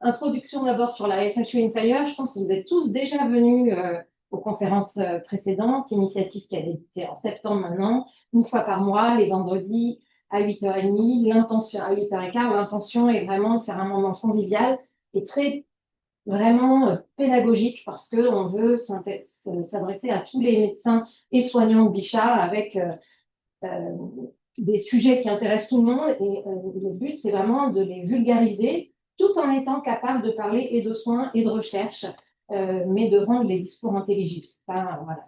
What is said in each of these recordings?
introduction d'abord sur la SHU in Fire. Je pense que vous êtes tous déjà venus aux conférences précédentes, initiative qui a débuté en septembre maintenant, une fois par mois, les vendredis à 8h30, l'intention à 8h15. L'intention est vraiment de faire un moment convivial et très vraiment pédagogique parce qu'on veut s'adresser à tous les médecins et soignants de Bichat avec des sujets qui intéressent tout le monde. Et le but, c'est vraiment de les vulgariser tout en étant capable de parler et de soins et de recherche, mais de rendre les discours intelligibles. Ce n'est pas, voilà,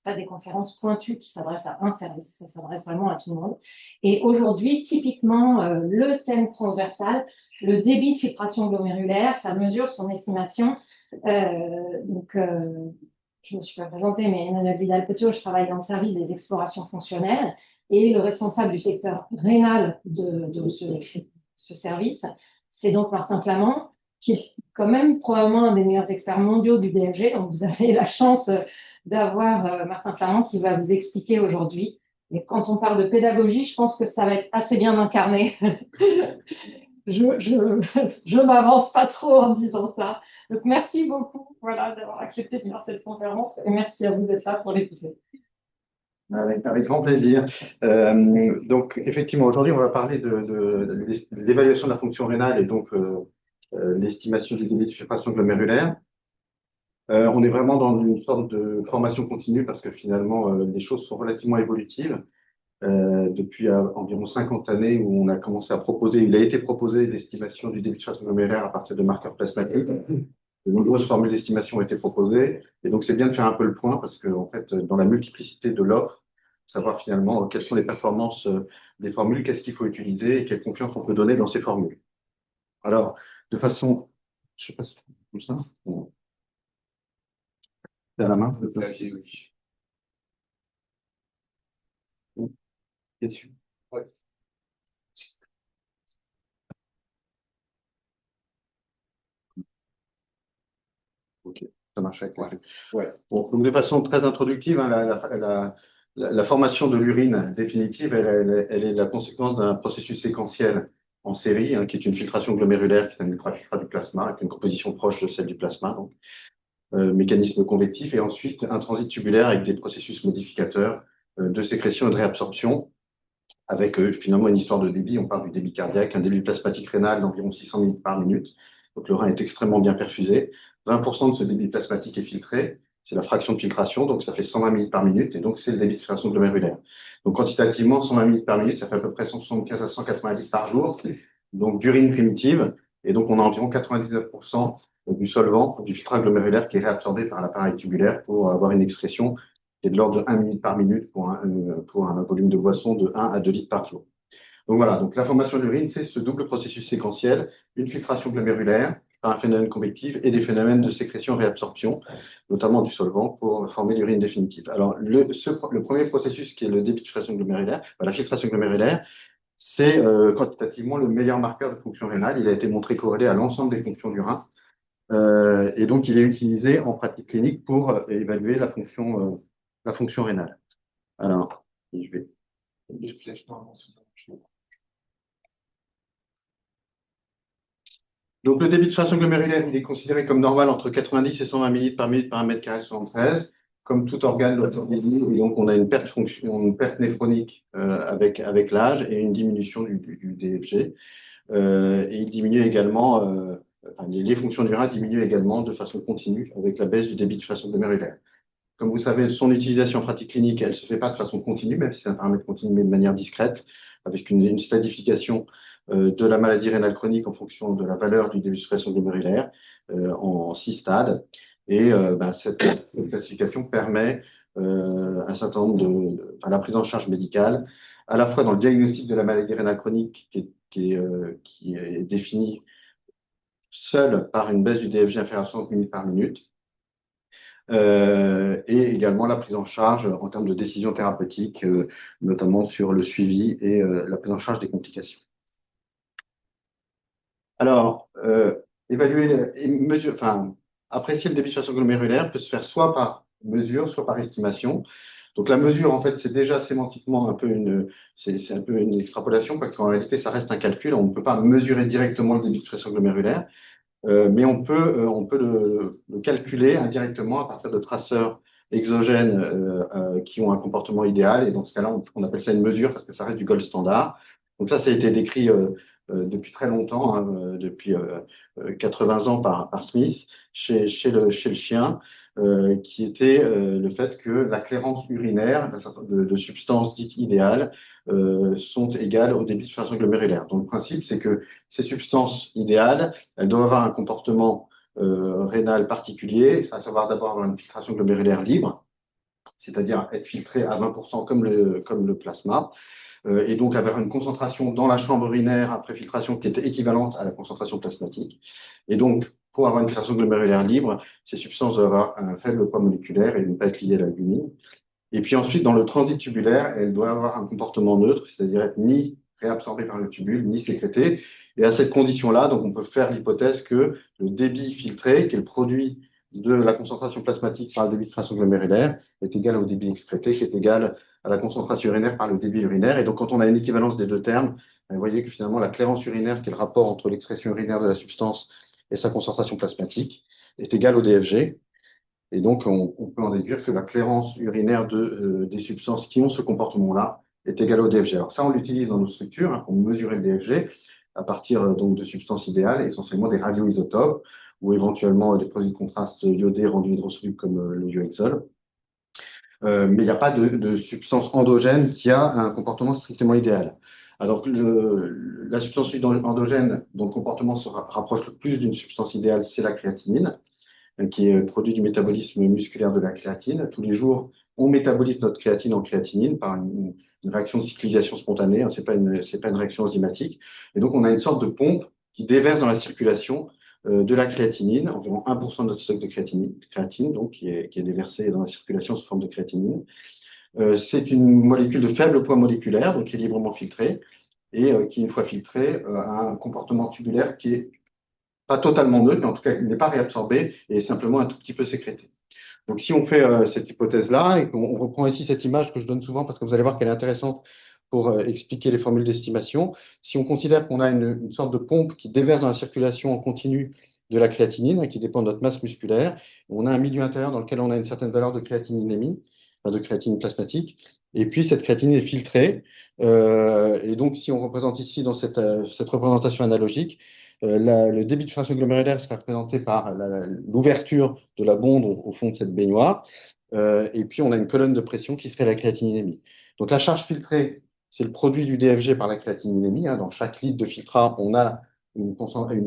pas des conférences pointues qui s'adressent à un service, ça s'adresse vraiment à tout le monde. Et aujourd'hui, typiquement, le thème transversal, le débit de filtration glomérulaire, ça mesure son estimation. Je ne me suis pas présentée, mais Emmanuel Vidal-Petiot, je travaille dans le service des explorations fonctionnelles et le responsable du secteur rénal de ce service, c'est donc Martin Flamand, qui est quand même probablement un des meilleurs experts mondiaux du DFG. Donc, vous avez la chance d'avoir Martin Flamand qui va vous expliquer aujourd'hui. Et quand on parle de pédagogie, je pense que ça va être assez bien incarné. Je m'avance pas trop en disant ça. Donc, merci beaucoup d'avoir accepté de faire cette conférence et merci à vous d'être là pour l'écouter. Avec grand plaisir. Donc, effectivement, aujourd'hui, on va parler de l'évaluation de la fonction rénale et donc l'estimation du débit de filtration glomérulaire. On est vraiment dans une sorte de formation continue parce que finalement, les choses sont relativement évolutives. Depuis environ 50 années où on a commencé à proposer, il a été proposé l'estimation du débit de filtration glomérulaire à partir de marqueurs plasmatiques. De nombreuses formules d'estimation ont été proposées. Et donc, c'est bien de faire un peu le point parce que, en fait, dans la multiplicité de l'offre, savoir finalement quelles sont les performances des formules, qu'est-ce qu'il faut utiliser et quelle confiance on peut donner dans ces formules. Alors, de façon, je ne sais pas si c'est comme ça. C'est à la main. Oui. Dessus. Ouais. Ok, ça marche avec ouais. Bon, donc de façon très introductive, hein, la formation de l'urine définitive, elle est la conséquence d'un processus séquentiel en série, hein, qui est une filtration glomérulaire qui est un ultrafiltrat du plasma, avec une composition proche de celle du plasma, donc mécanisme convectif, et ensuite un transit tubulaire avec des processus modificateurs de sécrétion et de réabsorption, avec finalement une histoire de débit. On parle du débit cardiaque, un débit plasmatique rénal d'environ 600 ml par minute. Donc le rein est extrêmement bien perfusé. 20% de ce débit plasmatique est filtré. C'est la fraction de filtration, donc ça fait 120 ml par minute, et donc c'est le débit de filtration glomérulaire. Donc quantitativement, 120 ml par minute, ça fait à peu près 175 à 180 litres par jour, donc d'urine primitive, et donc on a environ 99% du solvant, du filtrat glomérulaire qui est réabsorbé par l'appareil tubulaire pour avoir une excrétion qui est de l'ordre de 1 minute par minute pour un volume de boisson de 1 à 2 litres par jour. Donc voilà, donc la formation de l'urine, c'est ce double processus séquentiel, une filtration glomérulaire par un phénomène convectif et des phénomènes de sécrétion-réabsorption, notamment du solvant, pour former l'urine définitive. Alors, le premier processus, qui est le débit de filtration glomérulaire, la filtration glomérulaire, c'est quantitativement le meilleur marqueur de fonction rénale. Il a été montré corrélé à l'ensemble des fonctions du rein. Et donc, il est utilisé en pratique clinique pour évaluer la fonction rénale. Alors, je vais... Les flèches normalement sont... Donc, le débit de filtration glomérulaire, il est considéré comme normal entre 90 et 120 ml par minute par 1 mètre carré 73, comme tout organe de l'organisme. Et donc, on a une perte néphronique avec l'âge et une diminution du DFG. Et il diminue également, les fonctions du rein diminuent également de façon continue avec la baisse du débit de filtration glomérulaire. Comme vous savez, son utilisation en pratique clinique, elle ne se fait pas de façon continue, même si c'est un paramètre continu, mais de manière discrète, avec une stratification de la maladie rénale chronique en fonction de la valeur du débit de filtration glomérulaire en 6 stades. Et cette classification permet un certain nombre la prise en charge médicale, à la fois dans le diagnostic de la maladie rénale chronique qui est définie seule par une baisse du DFG inférieur à 60 minutes par minute, et également la prise en charge en termes de décisions thérapeutiques, notamment sur le suivi et la prise en charge des complications. Alors, apprécier le débit de filtration glomérulaire peut se faire soit par mesure, soit par estimation. Donc la mesure, en fait, c'est déjà sémantiquement un peu une extrapolation, parce qu'en réalité, ça reste un calcul. On ne peut pas mesurer directement le débit de filtration glomérulaire. mais on peut le calculer indirectement à partir de traceurs exogènes qui ont un comportement idéal. Et dans ce cas-là, on appelle ça une mesure parce que ça reste du gold standard. Donc ça a été décrit depuis très longtemps, hein, depuis 80 ans par Smith chez le chien, qui était le fait que la clairance urinaire de substances dites idéales sont égales au débit de filtration glomérulaire. Donc le principe, c'est que ces substances idéales, elles doivent avoir un comportement rénal particulier, à savoir d'abord avoir une filtration glomérulaire libre, c'est-à-dire être filtré à 20% comme le plasma, et donc avoir une concentration dans la chambre urinaire après filtration qui était équivalente à la concentration plasmatique. Et donc, pour avoir une filtration glomérulaire libre, ces substances doivent avoir un faible poids moléculaire et ne pas être liées à l'albumine. Et puis ensuite, dans le transit tubulaire, elles doivent avoir un comportement neutre, c'est-à-dire être ni réabsorbées par le tubule, ni sécrétées. Et à cette condition-là, donc on peut faire l'hypothèse que le débit filtré, qui est le produit de la concentration plasmatique par le débit de filtration glomérulaire, est égal au débit excrété, qui est égal à la concentration urinaire par le débit urinaire. Et donc, quand on a une équivalence des deux termes, vous voyez que finalement, la clairance urinaire, qui est le rapport entre l'expression urinaire de la substance et sa concentration plasmatique, est égale au DFG. Et donc, on peut en déduire que la clairance urinaire des substances qui ont ce comportement-là est égale au DFG. Alors ça, on l'utilise dans nos structures pour mesurer le DFG à partir donc de substances idéales, essentiellement des radioisotopes ou éventuellement des produits de contraste iodés rendus hydrosolubles comme le Iohexol. Mais il n'y a pas de substance endogène qui a un comportement strictement idéal. Alors, la substance endogène dont le comportement se rapproche le plus d'une substance idéale, c'est la créatinine, qui est produit du métabolisme musculaire de la créatine. Tous les jours, on métabolise notre créatine en créatinine par une réaction de cyclisation spontanée, hein, c'est pas une réaction enzymatique. Et donc, on a une sorte de pompe qui déverse dans la circulation de la créatinine, environ 1% de notre stock de créatine donc, qui est déversé dans la circulation sous forme de créatinine. C'est une molécule de faible poids moléculaire, donc qui est librement filtrée, et qui, une fois filtrée, a un comportement tubulaire qui est pas totalement neutre, mais en tout cas, il n'est pas réabsorbé et est simplement un tout petit peu sécrété. Donc, si on fait cette hypothèse-là, et qu'on reprend ici cette image que je donne souvent parce que vous allez voir qu'elle est intéressante pour expliquer les formules d'estimation, si on considère qu'on a une sorte de pompe qui déverse dans la circulation en continu de la créatinine, hein, qui dépend de notre masse musculaire, on a un milieu intérieur dans lequel on a une certaine valeur de créatininémie, enfin de créatinine plasmatique, et puis cette créatinine est filtrée. Et donc, si on représente ici dans cette représentation analogique, le débit de filtration glomérulaire sera représenté par l'ouverture de la bonde au fond de cette baignoire. Et puis, on a une colonne de pression qui serait la créatininémie. Donc, la charge filtrée, c'est le produit du DFG par la créatininémie, hein. Dans chaque litre de filtrat, on a une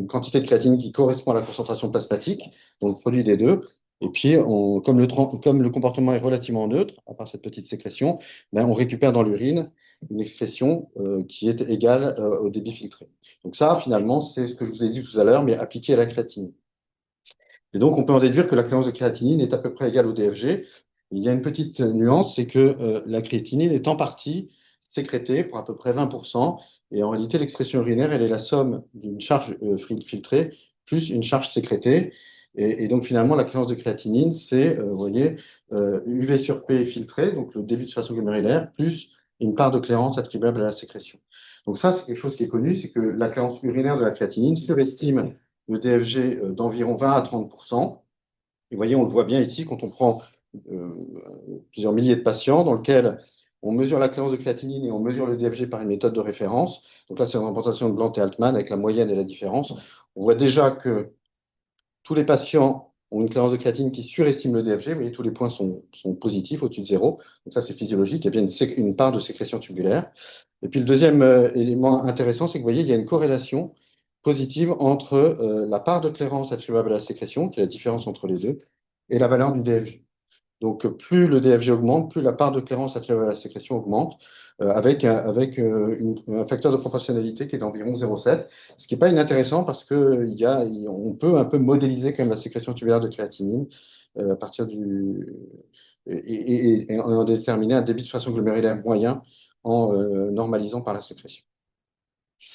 quantité de créatinine qui correspond à la concentration plasmatique, donc le produit des deux. Et puis, comme le comportement est relativement neutre, à part cette petite sécrétion, ben, on récupère dans l'urine une expression qui est égale au débit filtré. Donc ça, finalement, c'est ce que je vous ai dit tout à l'heure, mais appliqué à la créatinine. Et donc, on peut en déduire que la clairance de créatinine est à peu près égale au DFG. Il y a une petite nuance, c'est que la créatinine est en partie sécrétée pour à peu près 20%. Et en réalité, l'expression urinaire, elle est la somme d'une charge filtrée plus une charge sécrétée. Et donc, finalement, la clairance de créatinine, c'est, vous voyez, UV sur P filtré, donc le début de filtration glomérulaire, plus une part de clairance attribuable à la sécrétion. Donc ça, c'est quelque chose qui est connu, c'est que la clairance urinaire de la créatinine surestime le DFG d'environ 20 à 30%. Et vous voyez, on le voit bien ici quand on prend plusieurs milliers de patients dans lesquels on mesure la clairance de créatinine et on mesure le DFG par une méthode de référence. Donc là, c'est une représentation de Blant et Altman avec la moyenne et la différence. On voit déjà que tous les patients ont une clairance de créatinine qui surestime le DFG. Vous voyez, tous les points sont positifs, au-dessus de zéro. Donc ça, c'est physiologique. Il y a bien une part de sécrétion tubulaire. Et puis le deuxième élément intéressant, c'est que vous voyez, il y a une corrélation positive entre la part de clairance attribuable à la sécrétion, qui est la différence entre les deux, et la valeur du DFG. Donc, plus le DFG augmente, plus la part de clairance attribuable à la sécrétion augmente, avec un facteur de proportionnalité qui est d'environ 0,7, ce qui n'est pas inintéressant parce on peut un peu modéliser quand même la sécrétion tubulaire de créatinine à partir et en déterminer un débit de filtration glomérulaire moyen en normalisant par la sécrétion.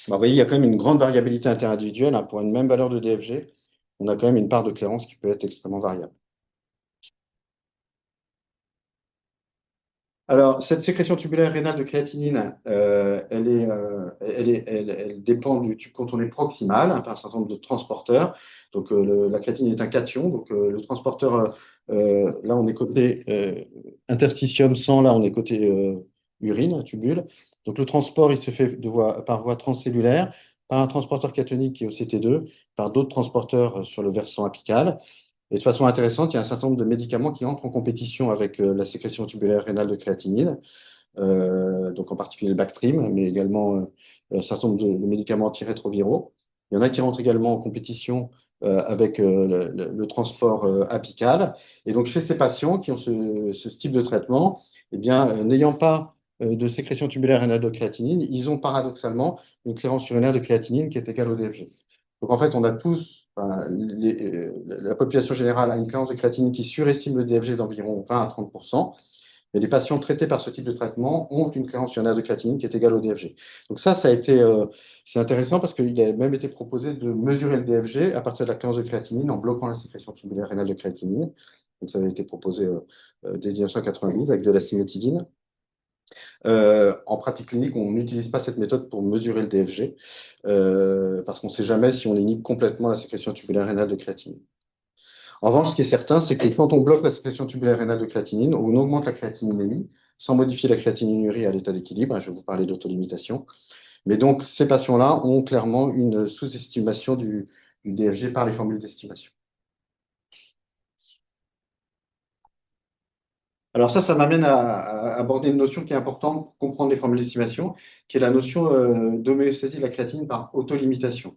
Vous voyez, il y a quand même une grande variabilité interindividuelle, hein. Pour une même valeur de DFG, on a quand même une part de clairance qui peut être extrêmement variable. Alors, cette sécrétion tubulaire rénale de créatinine, elle dépend du tube contourné proximal, hein, par un certain nombre de transporteurs. Donc, la créatinine est un cation. Donc, le transporteur, là, on est côté interstitium sang, là, on est côté urine, tubule. Donc, le transport, il se fait par voie transcellulaire, par un transporteur cationique qui est au CT2, par d'autres transporteurs sur le versant apical. Et de façon intéressante, il y a un certain nombre de médicaments qui entrent en compétition avec la sécrétion tubulaire rénale de créatinine, donc en particulier le Bactrim, mais également un certain nombre de médicaments antirétroviraux. Il y en a qui rentrent également en compétition avec le transport apical. Et donc, chez ces patients qui ont ce type de traitement, eh bien, n'ayant pas de sécrétion tubulaire rénale de créatinine, ils ont paradoxalement une clearance urinaire de créatinine qui est égale au DFG. Donc, en fait, on a tous, enfin, la population générale a une clearance de créatinine qui surestime le DFG d'environ 20 à 30%. Mais les patients traités par ce type de traitement ont une clearance urinaire de créatinine qui est égale au DFG. Donc ça a été, c'est intéressant parce qu'il a même été proposé de mesurer le DFG à partir de la clearance de créatinine en bloquant la sécrétion tubulaire rénale de créatinine. Donc ça avait été proposé dès 1988 avec de la cimétidine. En pratique clinique, on n'utilise pas cette méthode pour mesurer le DFG parce qu'on ne sait jamais si on inhibe complètement la sécrétion tubulaire rénale de créatinine. En revanche, ce qui est certain, c'est que quand on bloque la sécrétion tubulaire rénale de créatinine, on augmente la créatininémie sans modifier la créatininurie à l'état d'équilibre. Je vais vous parler d'autolimitation. Mais donc, ces patients-là ont clairement une sous-estimation du DFG par les formules d'estimation. Alors ça m'amène à aborder une notion qui est importante pour comprendre les formules d'estimation, qui est la notion d'homéostasie de la créatinine par autolimitation.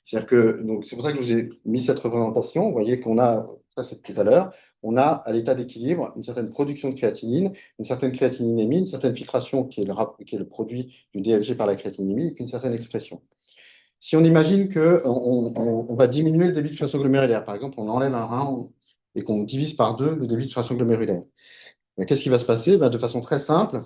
C'est-à-dire que, donc, c'est pour ça que je vous ai mis cette représentation. Vous voyez qu'on a, ça c'est tout à l'heure, on a à l'état d'équilibre une certaine production de créatinine, une certaine créatininémie, une certaine filtration qui est le produit du DFG par la créatininémie, et puis une certaine expression. Si on imagine qu'on va diminuer le débit de filtration glomérulaire, par exemple, on enlève un rein et qu'on divise par 2 le débit de filtration glomérulaire, qu'est-ce qui va se passer? De façon très simple,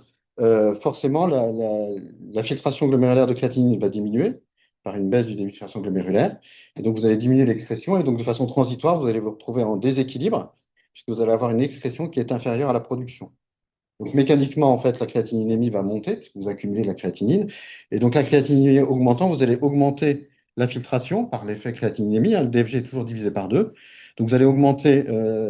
forcément, la filtration glomérulaire de créatinine va diminuer par une baisse du débit de filtration glomérulaire. Et donc, vous allez diminuer l'expression. Et donc, de façon transitoire, vous allez vous retrouver en déséquilibre, puisque vous allez avoir une expression qui est inférieure à la production. Donc, mécaniquement, en fait, la créatininémie va monter, puisque vous accumulez de la créatinine. Et donc, la créatininémie augmentant, vous allez augmenter la filtration par l'effet créatininémie. Le DFG est toujours divisé par 2. Donc, vous allez augmenter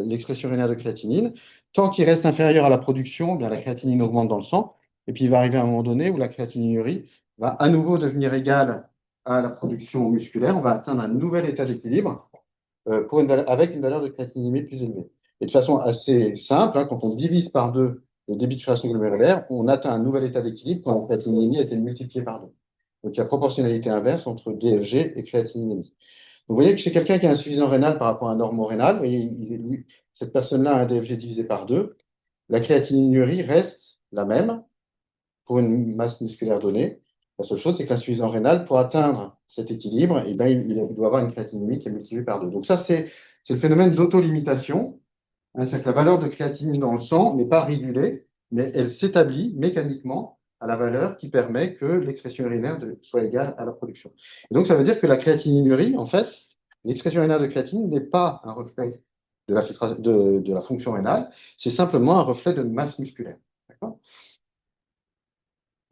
l'expression urinaire de créatinine. Tant qu'il reste inférieur à la production, bien, la créatinine augmente dans le sang. Et puis, il va arriver à un moment donné où la créatininurie va à nouveau devenir égale à la production musculaire. On va atteindre un nouvel état d'équilibre avec une valeur de créatininémie plus élevée. Et de façon assez simple, hein, quand on divise par 2 le débit de filtration glomérulaire, on atteint un nouvel état d'équilibre quand la créatininémie a été multipliée par 2. Donc, il y a proportionnalité inverse entre DFG et créatininémie. Vous voyez que chez quelqu'un qui a insuffisance rénale par rapport à un normorénal, vous voyez, cette personne-là a un DFG divisé par 2, la créatininurie reste la même pour une masse musculaire donnée. La seule chose, c'est que l'insuffisance rénale, pour atteindre cet équilibre, eh ben, il doit avoir une créatininémie qui est multipliée par 2. Donc ça, c'est le phénomène d'autolimitation. C'est-à-dire que la valeur de créatinine dans le sang n'est pas régulée, mais elle s'établit mécaniquement à la valeur qui permet que l'expression urinaire soit égale à la production. Et donc, ça veut dire que la créatininurie, en fait, l'expression urinaire de créatinine n'est pas un reflet de la fonction rénale, c'est simplement un reflet de masse musculaire. D'accord ?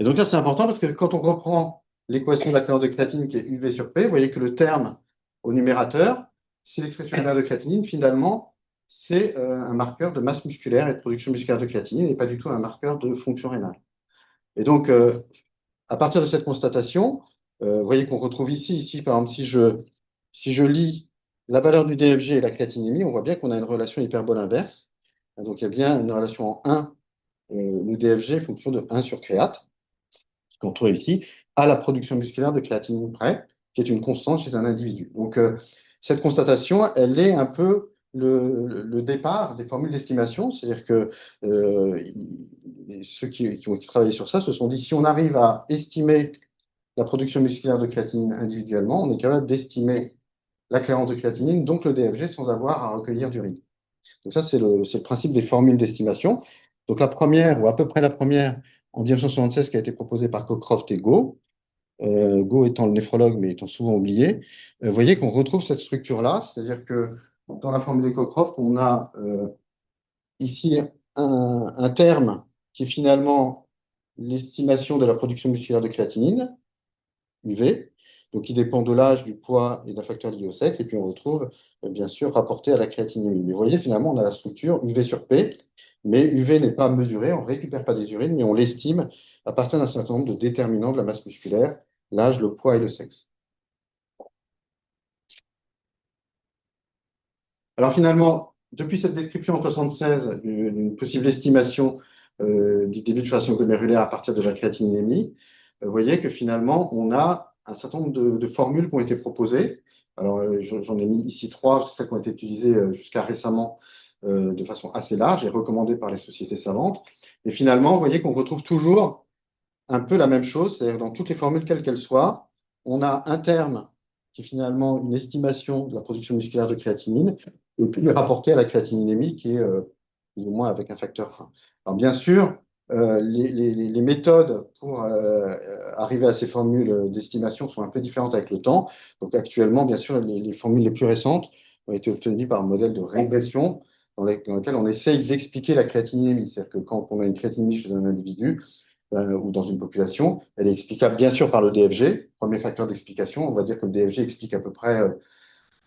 Et donc là, c'est important parce que quand on reprend l'équation de la clearance de créatinine qui est UV sur P, vous voyez que le terme au numérateur, c'est l'expression urinaire de créatinine, finalement, c'est un marqueur de masse musculaire et de production musculaire de créatinine et pas du tout un marqueur de fonction rénale. Et donc, à partir de cette constatation, vous voyez qu'on retrouve ici, par exemple, si je lis la valeur du DFG et la créatinémie, on voit bien qu'on a une relation hyperbole inverse. Donc, il y a bien une relation en 1, le DFG, fonction de 1 sur créate, qu'on trouve ici, à la production musculaire de créatinine près, qui est une constante chez un individu. Donc, cette constatation, elle est un peu le départ des formules d'estimation, c'est-à-dire que ceux qui ont travaillé sur ça se sont dit, si on arrive à estimer la production musculaire de créatinine individuellement, on est capable d'estimer la clairance de créatinine, donc le DFG, sans avoir à recueillir d'urine. Donc ça, c'est le principe des formules d'estimation. Donc la première, ou à peu près la première, en 1976, qui a été proposée par Cockcroft et Go, Go étant le néphrologue, mais étant souvent oublié, vous voyez qu'on retrouve cette structure-là, c'est-à-dire que dans la formule de Cockcroft, on a ici un terme qui est finalement l'estimation de la production musculaire de créatinine, UV, donc qui dépend de l'âge, du poids et d'un facteur lié au sexe, et puis on retrouve, bien sûr, rapporté à la créatinémie. Mais vous voyez, finalement, on a la structure UV sur P, mais UV n'est pas mesuré, on ne récupère pas des urines, mais on l'estime à partir d'un certain nombre de déterminants de la masse musculaire, l'âge, le poids et le sexe. Alors finalement, depuis cette description en 1976 d'une possible estimation du début de façon glomérulaire à partir de la créatininémie, vous voyez que finalement, on a un certain nombre de formules qui ont été proposées. Alors, j'en ai mis ici trois, celles qui ont été utilisées jusqu'à récemment de façon assez large et recommandées par les sociétés savantes. Et finalement, vous voyez qu'on retrouve toujours un peu la même chose, c'est-à-dire dans toutes les formules, quelles qu'elles soient, on a un terme qui est finalement une estimation de la production musculaire de créatinine, et puis rapporté à la créatininémie, qui est plus ou moins avec un facteur fin. Alors bien sûr, les méthodes pour arriver à ces formules d'estimation sont un peu différentes avec le temps. Donc actuellement, bien sûr, les formules les plus récentes ont été obtenues par un modèle de régression dans lequel on essaye d'expliquer la créatininémie. C'est-à-dire que quand on a une créatinémie chez un individu, ou dans une population, elle est explicable bien sûr par le DFG, premier facteur d'explication. On va dire que le DFG explique à peu près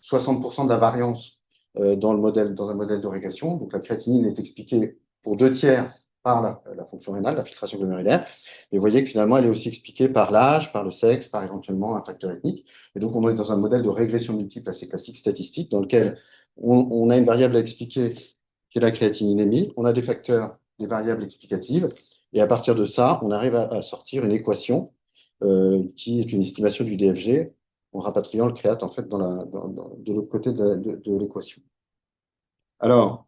60% de la variance dans un modèle de régression. Donc la créatinine est expliquée pour 2 tiers par la fonction rénale, la filtration glomérulaire. Et vous voyez que finalement, elle est aussi expliquée par l'âge, par le sexe, par éventuellement un facteur ethnique. Et donc, on est dans un modèle de régression multiple assez classique statistique dans lequel on a une variable à expliquer qui est la créatininémie. On a des facteurs, des variables explicatives. Et à partir de ça, on arrive à sortir une équation qui est une estimation du DFG en rapatriant le créate en fait de l'autre côté de l'équation. Alors,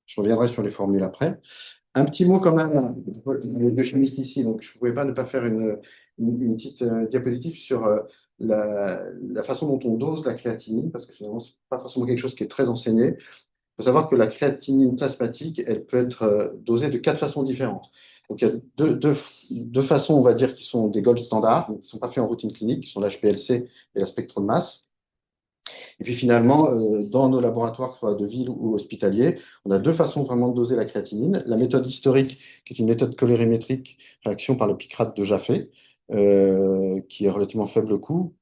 je reviendrai sur les formules après. Un petit mot quand même, de chimiste ici, donc je ne pouvais pas ne pas faire une petite diapositive sur la façon dont on dose la créatinine, parce que finalement, ce n'est pas forcément quelque chose qui est très enseigné. Il faut savoir que la créatinine plasmatique, elle peut être dosée de 4 façons différentes. Donc, il y a deux façons, on va dire, qui sont des gold standards, qui ne sont pas faits en routine clinique, qui sont l'HPLC et la spectromasse. Et puis finalement, dans nos laboratoires, soit de ville ou hospitaliers, on a 2 façons vraiment de doser la créatinine. La méthode historique, qui est une méthode colorimétrique, réaction par le picrate de Jaffé, qui est relativement faible coût.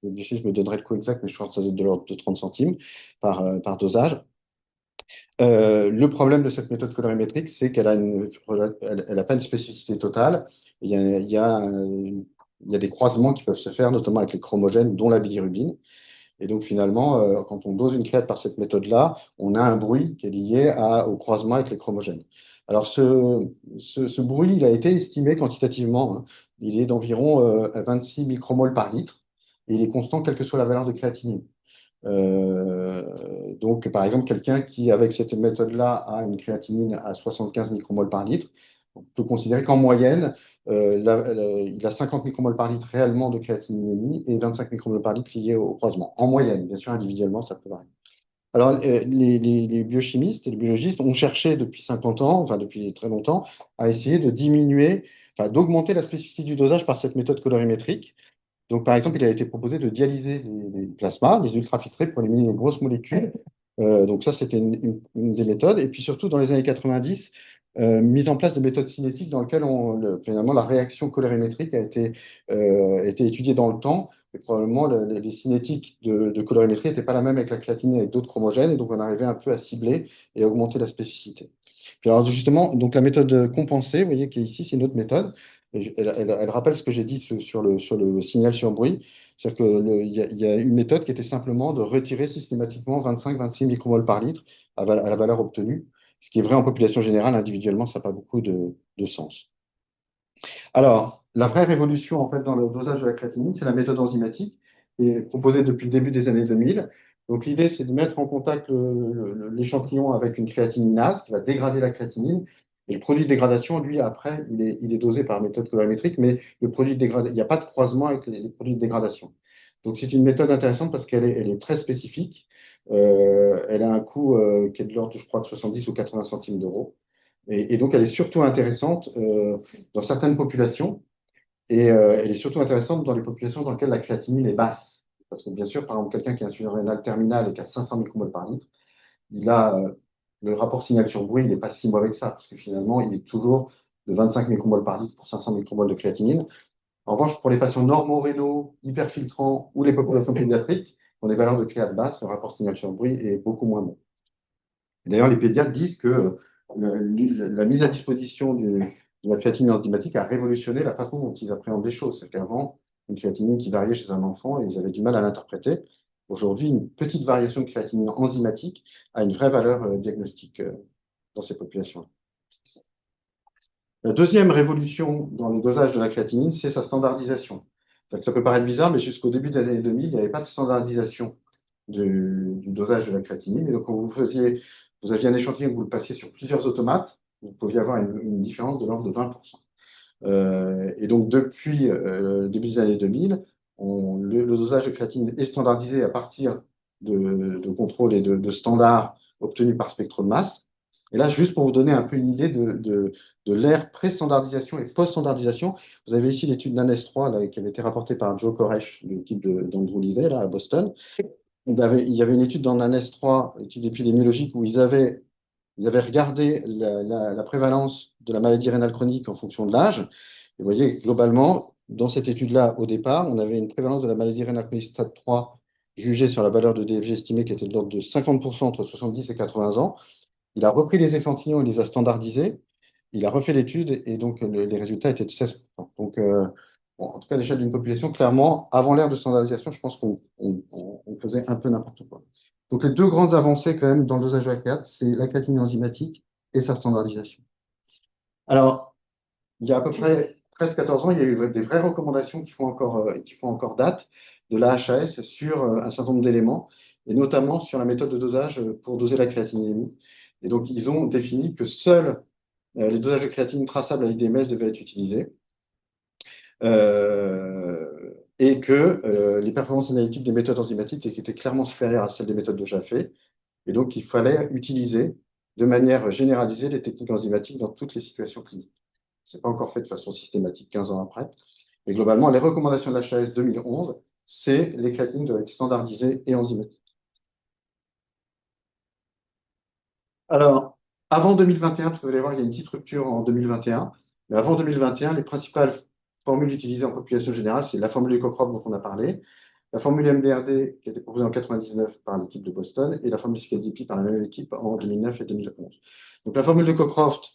Je me donnerai le coût exact, mais je pense que ça doit être de l'ordre de 30 centimes par dosage. Le problème de cette méthode colorimétrique, c'est qu'elle a pas une spécificité totale. Il y a des croisements qui peuvent se faire, notamment avec les chromogènes, dont la bilirubine. Et donc finalement, quand on dose une créate par cette méthode-là, on a un bruit qui est lié au croisement avec les chromogènes. Alors ce bruit, il a été estimé quantitativement, hein. Il est d'environ 26 micromoles par litre, et il est constant quelle que soit la valeur de créatinine. Donc, par exemple, quelqu'un qui, avec cette méthode-là, a une créatinine à 75 micromoles par litre, on peut considérer qu'en moyenne, il a 50 micromoles par litre réellement de créatininémie et 25 micromoles par litre liés au croisement. En moyenne, bien sûr, individuellement, ça peut varier. Alors, les biochimistes et les biologistes ont cherché depuis 50 ans, enfin depuis très longtemps, à essayer de diminuer, enfin d'augmenter la spécificité du dosage par cette méthode colorimétrique. Donc, par exemple, il a été proposé de dialyser les plasmas, les ultrafiltrés pour éliminer les grosses molécules. Donc, ça, c'était une des méthodes. Et puis, surtout, dans les années 90, mise en place de méthodes cinétiques dans lesquelles finalement la réaction colorimétrique a été étudiée dans le temps. Et probablement, les cinétiques de colorimétrie n'étaient pas la même avec la créatinine, avec d'autres chromogènes. Et donc, on arrivait un peu à cibler et à augmenter la spécificité. Puis alors, justement, donc la méthode compensée, vous voyez qu'ici, c'est une autre méthode. Elle rappelle ce que j'ai dit sur le signal sur bruit. C'est-à-dire qu'il y a une méthode qui était simplement de retirer systématiquement 25-26 micromoles par litre à la valeur obtenue. Ce qui est vrai en population générale, individuellement, ça n'a pas beaucoup de sens. Alors, la vraie révolution en fait, dans le dosage de la créatinine, c'est la méthode enzymatique, qui est proposée depuis le début des années 2000. Donc, l'idée, c'est de mettre en contact l'échantillon avec une créatininase qui va dégrader la créatinine. Et le produit de dégradation, lui, après, il est dosé par méthode colorimétrique, mais le produit de dégradation, il n'y a pas de croisement avec les produits de dégradation. Donc, c'est une méthode intéressante parce qu'elle est très spécifique. Elle a un coût qui est de l'ordre, je crois, de 70 ou 80 centimes d'euros. Et donc, elle est surtout intéressante dans certaines populations. Et elle est surtout intéressante dans les populations dans lesquelles la créatinine est basse. Parce que, bien sûr, par exemple, quelqu'un qui a une insuffisance rénale terminale et qui a 500 micromoles par litre, il a le rapport signature-bruit, il n'est pas si mauvais que ça, parce que finalement, il est toujours de 25 micromoles par litre pour 500 micromoles de créatinine. En revanche, pour les patients normaux-rénaux, hyperfiltrants ou les populations pédiatriques, dans des valeurs de créat basse, le rapport signature-bruit est beaucoup moins bon. D'ailleurs, les pédiatres disent que la mise à disposition de la créatinine enzymatique a révolutionné la façon dont ils appréhendent les choses. C'est qu'avant, une créatinine qui variait chez un enfant, ils avaient du mal à l'interpréter. Aujourd'hui, une petite variation de créatinine enzymatique a une vraie valeur diagnostique dans ces populations. La deuxième révolution dans le dosage de la créatinine, c'est sa standardisation. Ça peut paraître bizarre, mais jusqu'au début des années 2000, il n'y avait pas de standardisation du dosage de la créatinine. Et donc, quand vous aviez un échantillon que vous le passiez sur plusieurs automates, vous pouviez avoir une différence de l'ordre de 20%. Et donc, depuis le début des années 2000, le dosage de créatinine est standardisé à partir de contrôles et de standards obtenus par spectrum masse. Et là, juste pour vous donner un peu une idée de l'ère pré-standardisation et post-standardisation, vous avez ici l'étude d'ANES 3 là, qui avait été rapportée par Joe Koresh, de l'équipe d'Andrew Livet là, à Boston. Il y avait une étude dans l'ANES 3, étude épidémiologique, où ils avaient regardé la prévalence de la maladie rénale chronique en fonction de l'âge. Et vous voyez, globalement, dans cette étude-là, au départ, on avait une prévalence de la maladie rénale chronique stade 3 jugée sur la valeur de DFG estimée qui était de l'ordre de 50% entre 70 et 80 ans. Il a repris les échantillons, il les a standardisés, il a refait l'étude et donc les résultats étaient de 16%. Donc, bon, en tout cas, à l'échelle d'une population, clairement, avant l'ère de standardisation, je pense qu'on faisait un peu n'importe quoi. Donc, les deux grandes avancées quand même dans le dosage de la créate, c'est la créatinine enzymatique et sa standardisation. Alors, il y a à peu près 13-14 ans, il y a eu des vraies recommandations qui font encore date de la HAS sur un certain nombre d'éléments, et notamment sur la méthode de dosage pour doser la créatininémie. Et donc, ils ont défini que seuls les dosages de créatinine traçables à l'IDMS devaient être utilisés et que les performances analytiques des méthodes enzymatiques étaient clairement supérieures à celles des méthodes de Jaffe. Et donc, il fallait utiliser de manière généralisée les techniques enzymatiques dans toutes les situations cliniques. Ce n'est pas encore fait de façon systématique 15 ans après. Mais globalement, les recommandations de l'HAS 2011, c'est les créatinines doivent être standardisées et enzymatiques. Alors, avant 2021, vous allez voir, il y a une petite rupture en 2021. Mais avant 2021, les principales formules utilisées en population générale, c'est la formule de Cochrane dont on a parlé, la formule MDRD qui a été proposée en 1999 par l'équipe de Boston et la formule CKDP par la même équipe en 2009 et 2011. Donc la formule de Cockcroft,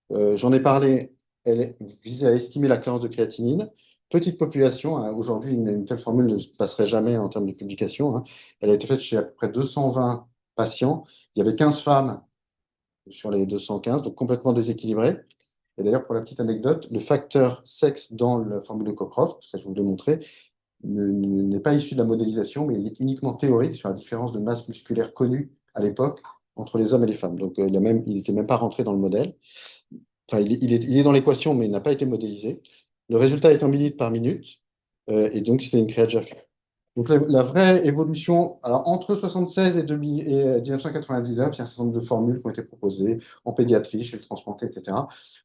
j'en ai parlé, elle visait à estimer la cléarance de créatinine. Petite population, hein, aujourd'hui une telle formule ne passerait jamais en termes de publication. Hein. Elle a été faite chez à peu près 220 patients. Il y avait 15 femmes sur les 215, donc complètement déséquilibré. Et d'ailleurs, pour la petite anecdote, le facteur sexe dans la formule de Cockcroft, ce que je vous l'ai montré, n'est pas issu de la modélisation, mais il est uniquement théorique sur la différence de masse musculaire connue à l'époque entre les hommes et les femmes. Donc, il n'était même pas rentré dans le modèle. Enfin, il est dans l'équation, mais il n'a pas été modélisé. Le résultat est en minutes par minute, et donc c'était une créate Jaffe. Donc la vraie évolution, alors entre 1976 et 1999, il y a un certain nombre de formules qui ont été proposées en pédiatrie, chez le transplanté, etc.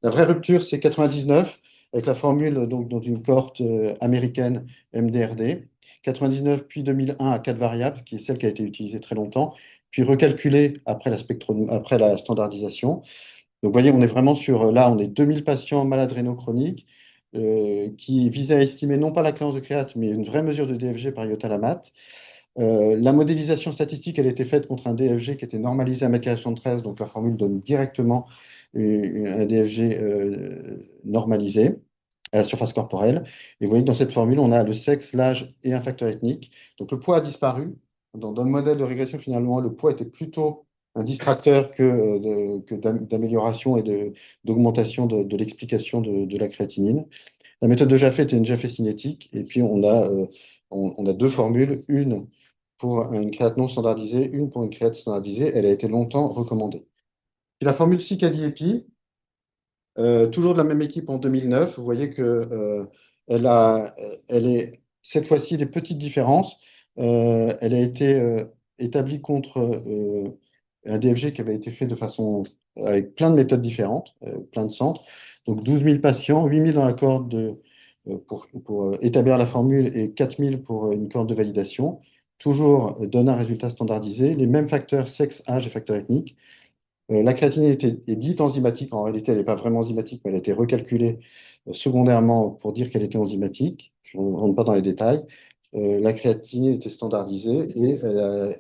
La vraie rupture, c'est 99, avec la formule donc, dans une cohorte américaine MDRD. 99, puis 2001 à 4 variables, qui est celle qui a été utilisée très longtemps, puis recalculée après la standardisation. Donc, vous voyez, on est vraiment sur, là, on est 2000 patients malades rénaux chroniques qui visaient à estimer non pas la cléarance de créate, mais une vraie mesure de DFG par iota-la-mat. La modélisation statistique, elle était faite contre un DFG qui était normalisé à 1,73 m, donc la formule donne directement un DFG normalisé à la surface corporelle. Et vous voyez que dans cette formule, on a le sexe, l'âge et un facteur ethnique. Donc le poids a disparu. Dans le modèle de régression, finalement, le poids était plutôt un distracteur que d'amélioration et d'augmentation de l'explication de la créatinine. La méthode de Jaffe était une Jaffe cinétique. Et puis, on a deux formules, une pour une créate non standardisée, une pour une créate standardisée. Elle a été longtemps recommandée. Puis la formule CKD-EPI, toujours de la même équipe en 2009, vous voyez que elle est cette fois-ci des petites différences. Elle a été établie contre un DFG qui avait été fait de façon avec plein de méthodes différentes, plein de centres. Donc 12 000 patients, 8 000 dans la cohorte pour établir la formule et 4 000 pour une cohorte de validation. Toujours donne un résultat standardisé, les mêmes facteurs sexe, âge et facteurs ethniques. La créatinine est dite enzymatique. En réalité, elle n'est pas vraiment enzymatique, mais elle a été recalculée secondairement pour dire qu'elle était enzymatique. Je ne rentre pas dans les détails. La créatinine était standardisée et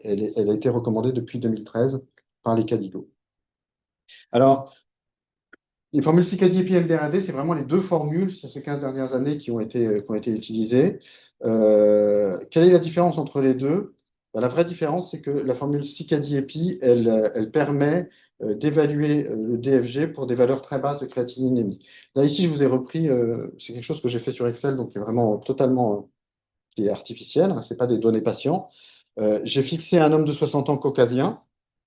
elle a été recommandée depuis 2013 par les KDIGO. Alors, les formules CICADI et MDRAD, c'est vraiment les deux formules sur ces 15 dernières années qui ont été utilisées. Quelle est la différence entre les deux? Ben, la vraie différence, c'est que la formule CICADI-EPI, elle permet d'évaluer le DFG pour des valeurs très basses de créatininémie. Là, ici, je vous ai repris, c'est quelque chose que j'ai fait sur Excel, donc qui est vraiment totalement qui est artificiel, hein, ce n'est pas des données patients. J'ai fixé un homme de 60 ans caucasien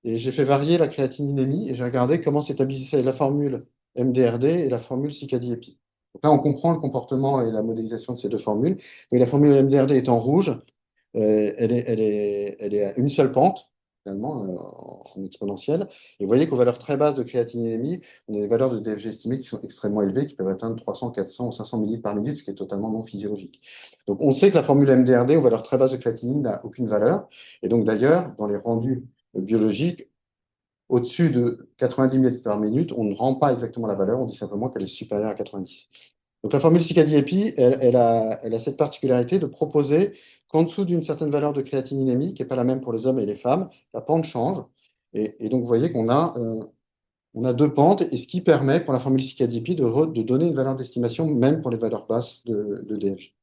et j'ai fait varier la créatininémie et j'ai regardé comment s'établissait la formule MDRD et la formule CICADI-EPI. Donc là, on comprend le comportement et la modélisation de ces deux formules. Mais la formule MDRD est en rouge, elle est à une seule pente, finalement, en exponentielle. Et vous voyez qu'aux valeurs très basses de créatininémie, on a des valeurs de DFG estimées qui sont extrêmement élevées, qui peuvent atteindre 300, 400 ou 500 millilitres par minute, ce qui est totalement non physiologique. Donc on sait que la formule MDRD aux valeurs très basses de créatinine n'a aucune valeur. Et donc d'ailleurs, dans les rendus biologiques, au-dessus de 90 millilitres par minute, on ne rend pas exactement la valeur, on dit simplement qu'elle est supérieure à 90. Donc la formule CICADI-EPI, elle a cette particularité de proposer qu'en dessous d'une certaine valeur de créatininémie, qui n'est pas la même pour les hommes et les femmes, la pente change. Et donc vous voyez qu'on a, on a deux pentes, et ce qui permet pour la formule CICADI-EPI de donner une valeur d'estimation même pour les valeurs basses de DFG.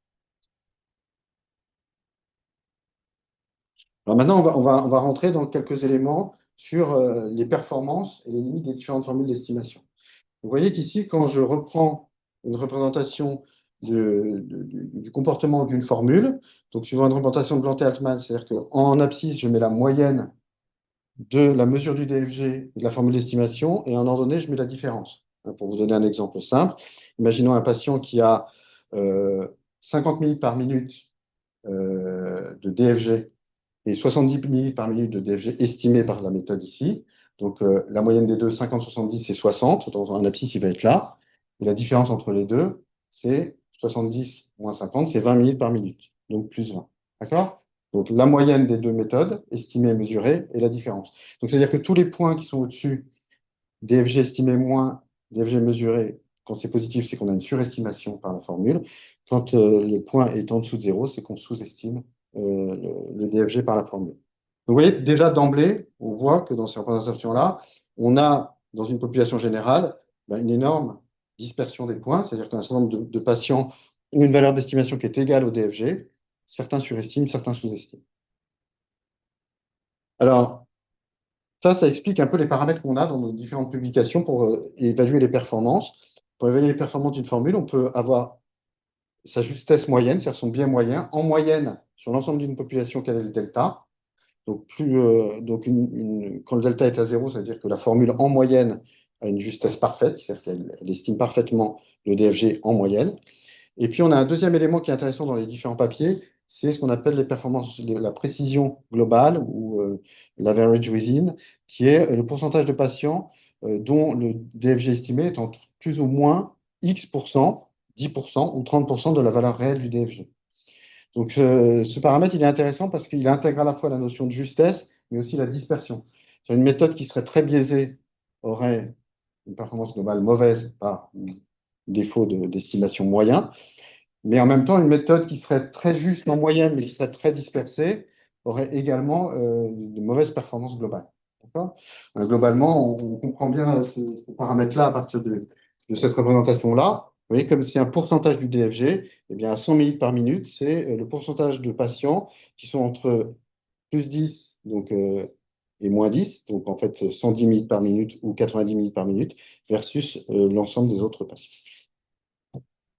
Alors maintenant, on va rentrer dans quelques éléments sur les performances et les limites des différentes formules d'estimation. Vous voyez qu'ici, quand je reprends une représentation du comportement d'une formule, donc suivant une représentation de Blanté-Altman, c'est-à-dire qu'en abscisse, je mets la moyenne de la mesure du DFG et de la formule d'estimation, et en ordonnée, je mets la différence. Pour vous donner un exemple simple, imaginons un patient qui a 50 millilitres par minute de DFG et 70 millilitres par minute de DFG estimé par la méthode ici. Donc, la moyenne des deux, 50, 70, c'est 60. Dans un abscisse, il va être là. Et la différence entre les deux, c'est 70 moins 50, c'est 20 millilitres par minute. Donc, plus 20. D'accord? Donc, la moyenne des deux méthodes, estimée et mesurée, et la différence. Donc, c'est-à-dire que tous les points qui sont au-dessus, DFG estimé moins DFG mesuré, quand c'est positif, c'est qu'on a une surestimation par la formule. Quand le point est en dessous de 0, c'est qu'on sous-estime le DFG par la formule. Donc, vous voyez, déjà d'emblée, on voit que dans ces représentations-là, on a, dans une population générale, une énorme dispersion des points, c'est-à-dire qu'un certain nombre de patients ont une valeur d'estimation qui est égale au DFG. Certains surestiment, certains sous-estiment. Alors, ça explique un peu les paramètres qu'on a dans nos différentes publications pour évaluer les performances. Pour évaluer les performances d'une formule, on peut avoir sa justesse moyenne, c'est-à-dire son biais moyen, en moyenne sur l'ensemble d'une population, quel est le delta. Donc, quand le delta est à 0, ça veut dire que la formule en moyenne a une justesse parfaite, c'est-à-dire qu'elle estime parfaitement le DFG en moyenne. Et puis, on a un deuxième élément qui est intéressant dans les différents papiers, c'est ce qu'on appelle les performances, la précision globale ou l'average within, qui est le pourcentage de patients dont le DFG estimé est entre plus ou moins X%, 10% ou 30% de la valeur réelle du DFG. Donc, ce paramètre, il est intéressant parce qu'il intègre à la fois la notion de justesse, mais aussi la dispersion. Une méthode qui serait très biaisée aurait une performance globale mauvaise par défaut d'estimation moyen, mais en même temps, une méthode qui serait très juste en moyenne, mais qui serait très dispersée, aurait également de mauvaises performances globales. Globalement, on comprend bien ce paramètre-là à partir de cette représentation-là. Vous voyez, comme c'est un pourcentage du DFG, eh bien, à 100 millilitres par minute, c'est le pourcentage de patients qui sont entre plus 10 donc, et moins 10, donc en fait 110 millilitres par minute ou 90 millilitres par minute, versus l'ensemble des autres patients.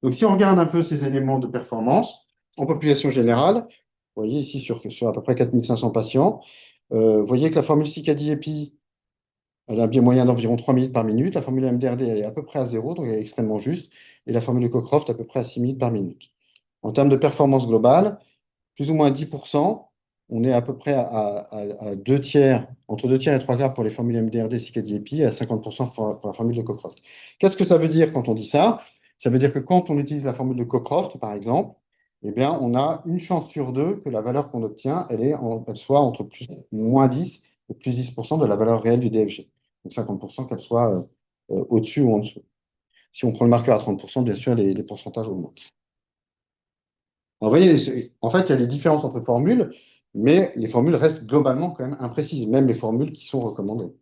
Donc, si on regarde un peu ces éléments de performance en population générale, vous voyez ici sur à peu près 4500 patients, vous voyez que la formule CICADI-EPI, elle a un biais moyen d'environ 3 minutes par minute. La formule MDRD, elle est à peu près à 0, donc elle est extrêmement juste. Et la formule de Cockcroft, à peu près à 6 minutes par minute. En termes de performance globale, plus ou moins 10%, on est à peu près à 2 tiers, entre 2 tiers et 3 quarts pour les formules MDRD, CICADI-EPI, et à 50% pour la formule de Cockcroft. Qu'est-ce que ça veut dire quand on dit ça? Ça veut dire que quand on utilise la formule de Cockcroft, par exemple, eh bien, on a une chance sur deux que la valeur qu'on obtient, elle soit entre plus moins 10 et plus 10% de la valeur réelle du DFG. donc 50%, qu'elle soit au-dessus ou en dessous. Si on prend le marqueur à 30%, bien sûr, les pourcentages augmentent. Alors, vous voyez, en fait, il y a des différences entre formules, mais les formules restent globalement quand même imprécises, même les formules qui sont recommandées.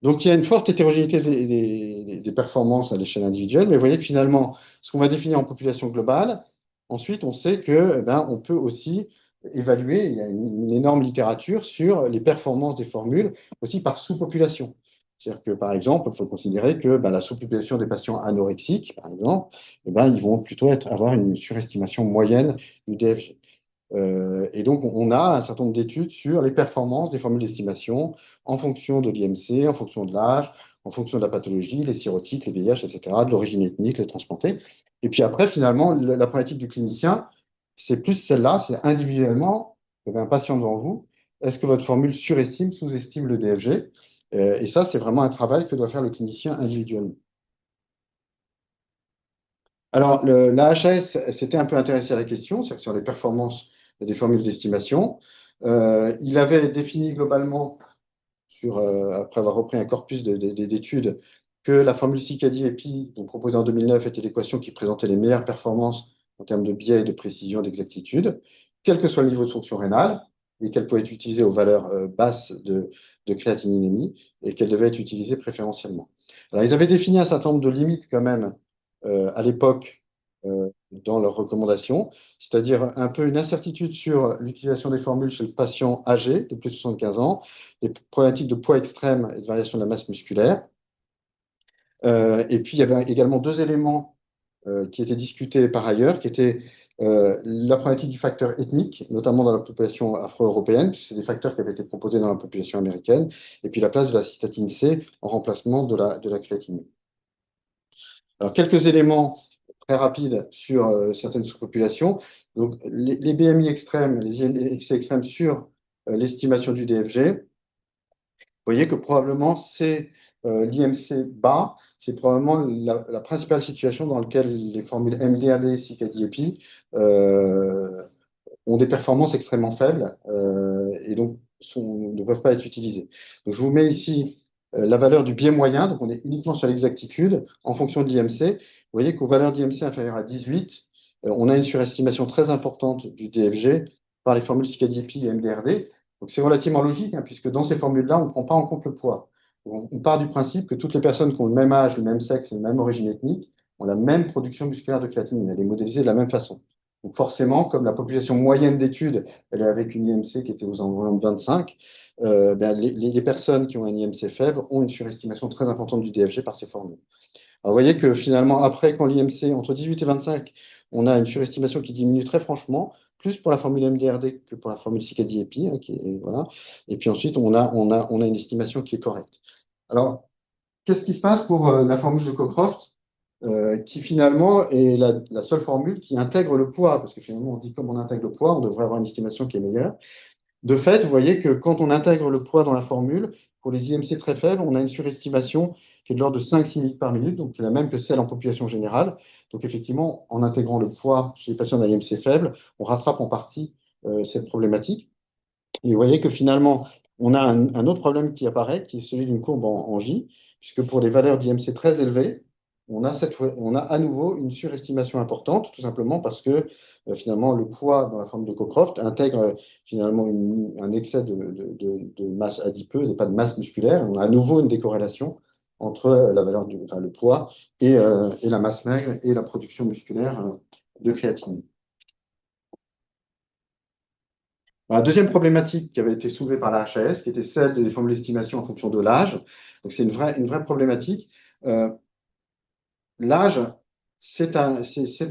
Donc, il y a une forte hétérogénéité des performances à l'échelle individuelle, mais vous voyez que finalement, ce qu'on va définir en population globale, ensuite, on sait que, on peut aussi évaluer, il y a une énorme littérature sur les performances des formules, aussi par sous-population. C'est-à-dire que, par exemple, il faut considérer que la sous-population des patients anorexiques, par exemple, ils vont plutôt avoir une surestimation moyenne du DFG. Et donc, on a un certain nombre d'études sur les performances des formules d'estimation en fonction de l'IMC, en fonction de l'âge, en fonction de la pathologie, les cirrhotiques, les VIH, etc., de l'origine ethnique, les transplantés. Et puis après, finalement, la problématique du clinicien, c'est plus celle-là, c'est individuellement, vous avez un patient devant vous, est-ce que votre formule surestime, sous-estime le DFG? Et ça, c'est vraiment un travail que doit faire le clinicien individuellement. Alors, la HAS s'était un peu intéressé à la question, c'est-à-dire sur les performances des formules d'estimation. Il avait défini globalement, après avoir repris un corpus d'études, que la formule CICADI-EPI, proposée en 2009, était l'équation qui présentait les meilleures performances en termes de biais, de précision, d'exactitude, quel que soit le niveau de fonction rénale, et qu'elle pouvait être utilisée aux valeurs basses de créatininémie, et qu'elle devait être utilisée préférentiellement. Alors, ils avaient défini un certain nombre de limites quand même à l'époque dans leurs recommandations, c'est-à-dire un peu une incertitude sur l'utilisation des formules chez le patient âgé de plus de 75 ans, les problématiques de poids extrême et de variation de la masse musculaire. Et puis, il y avait également deux éléments qui étaient discutés par ailleurs, qui étaient la problématique du facteur ethnique, notamment dans la population afro-européenne, puisque c'est des facteurs qui avaient été proposés dans la population américaine, et puis la place de la cystatine C en remplacement de la créatinine. Alors, quelques éléments très rapides sur certaines sous-populations. Donc, les BMI extrêmes, les IMC extrêmes sur l'estimation du DFG, vous voyez que probablement c'est l'IMC bas, c'est probablement la principale situation dans laquelle les formules MDRD, CICADI et PI ont des performances extrêmement faibles et donc ne peuvent pas être utilisées. Donc, je vous mets ici la valeur du biais moyen, donc on est uniquement sur l'exactitude en fonction de l'IMC. Vous voyez qu'aux valeurs d'IMC inférieures à 18, on a une surestimation très importante du DFG par les formules CICADI-EPI et MDRD. Donc c'est relativement logique, puisque dans ces formules-là, on ne prend pas en compte le poids. On part du principe que toutes les personnes qui ont le même âge, le même sexe et la même origine ethnique ont la même production musculaire de créatinine. Elle est modélisée de la même façon. Donc forcément, comme la population moyenne d'études, elle est avec une IMC qui était aux environs de 25, les personnes qui ont un IMC faible ont une surestimation très importante du DFG par ces formules. Alors, vous voyez que finalement, après, quand l'IMC, entre 18 et 25, on a une surestimation qui diminue très franchement, plus pour la formule MDRD que pour la formule CICADI-EPI, voilà. Et puis ensuite, on a une estimation qui est correcte. Alors, qu'est-ce qui se passe pour la formule de Cockcroft, qui finalement est la seule formule qui intègre le poids, parce que finalement, on dit comme on intègre le poids, on devrait avoir une estimation qui est meilleure. De fait, vous voyez que quand on intègre le poids dans la formule, pour les IMC très faibles, on a une surestimation qui est de l'ordre de 5-6 minutes par minute, donc qui est la même que celle en population générale. Donc effectivement, en intégrant le poids chez les patients d'IMC faibles, on rattrape en partie cette problématique. Et vous voyez que finalement, on a un autre problème qui apparaît, qui est celui d'une courbe en J, puisque pour les valeurs d'IMC très élevées, on a à nouveau une surestimation importante, tout simplement parce que finalement le poids dans la forme de Cockcroft intègre finalement un excès de masse adipeuse et pas de masse musculaire. On a à nouveau une décorrélation entre le poids et la masse maigre et la production musculaire de créatinine. La deuxième problématique qui avait été soulevée par la HAS, qui était celle des formules d'estimation en fonction de l'âge. Donc, c'est une vraie problématique. L'âge, c'est un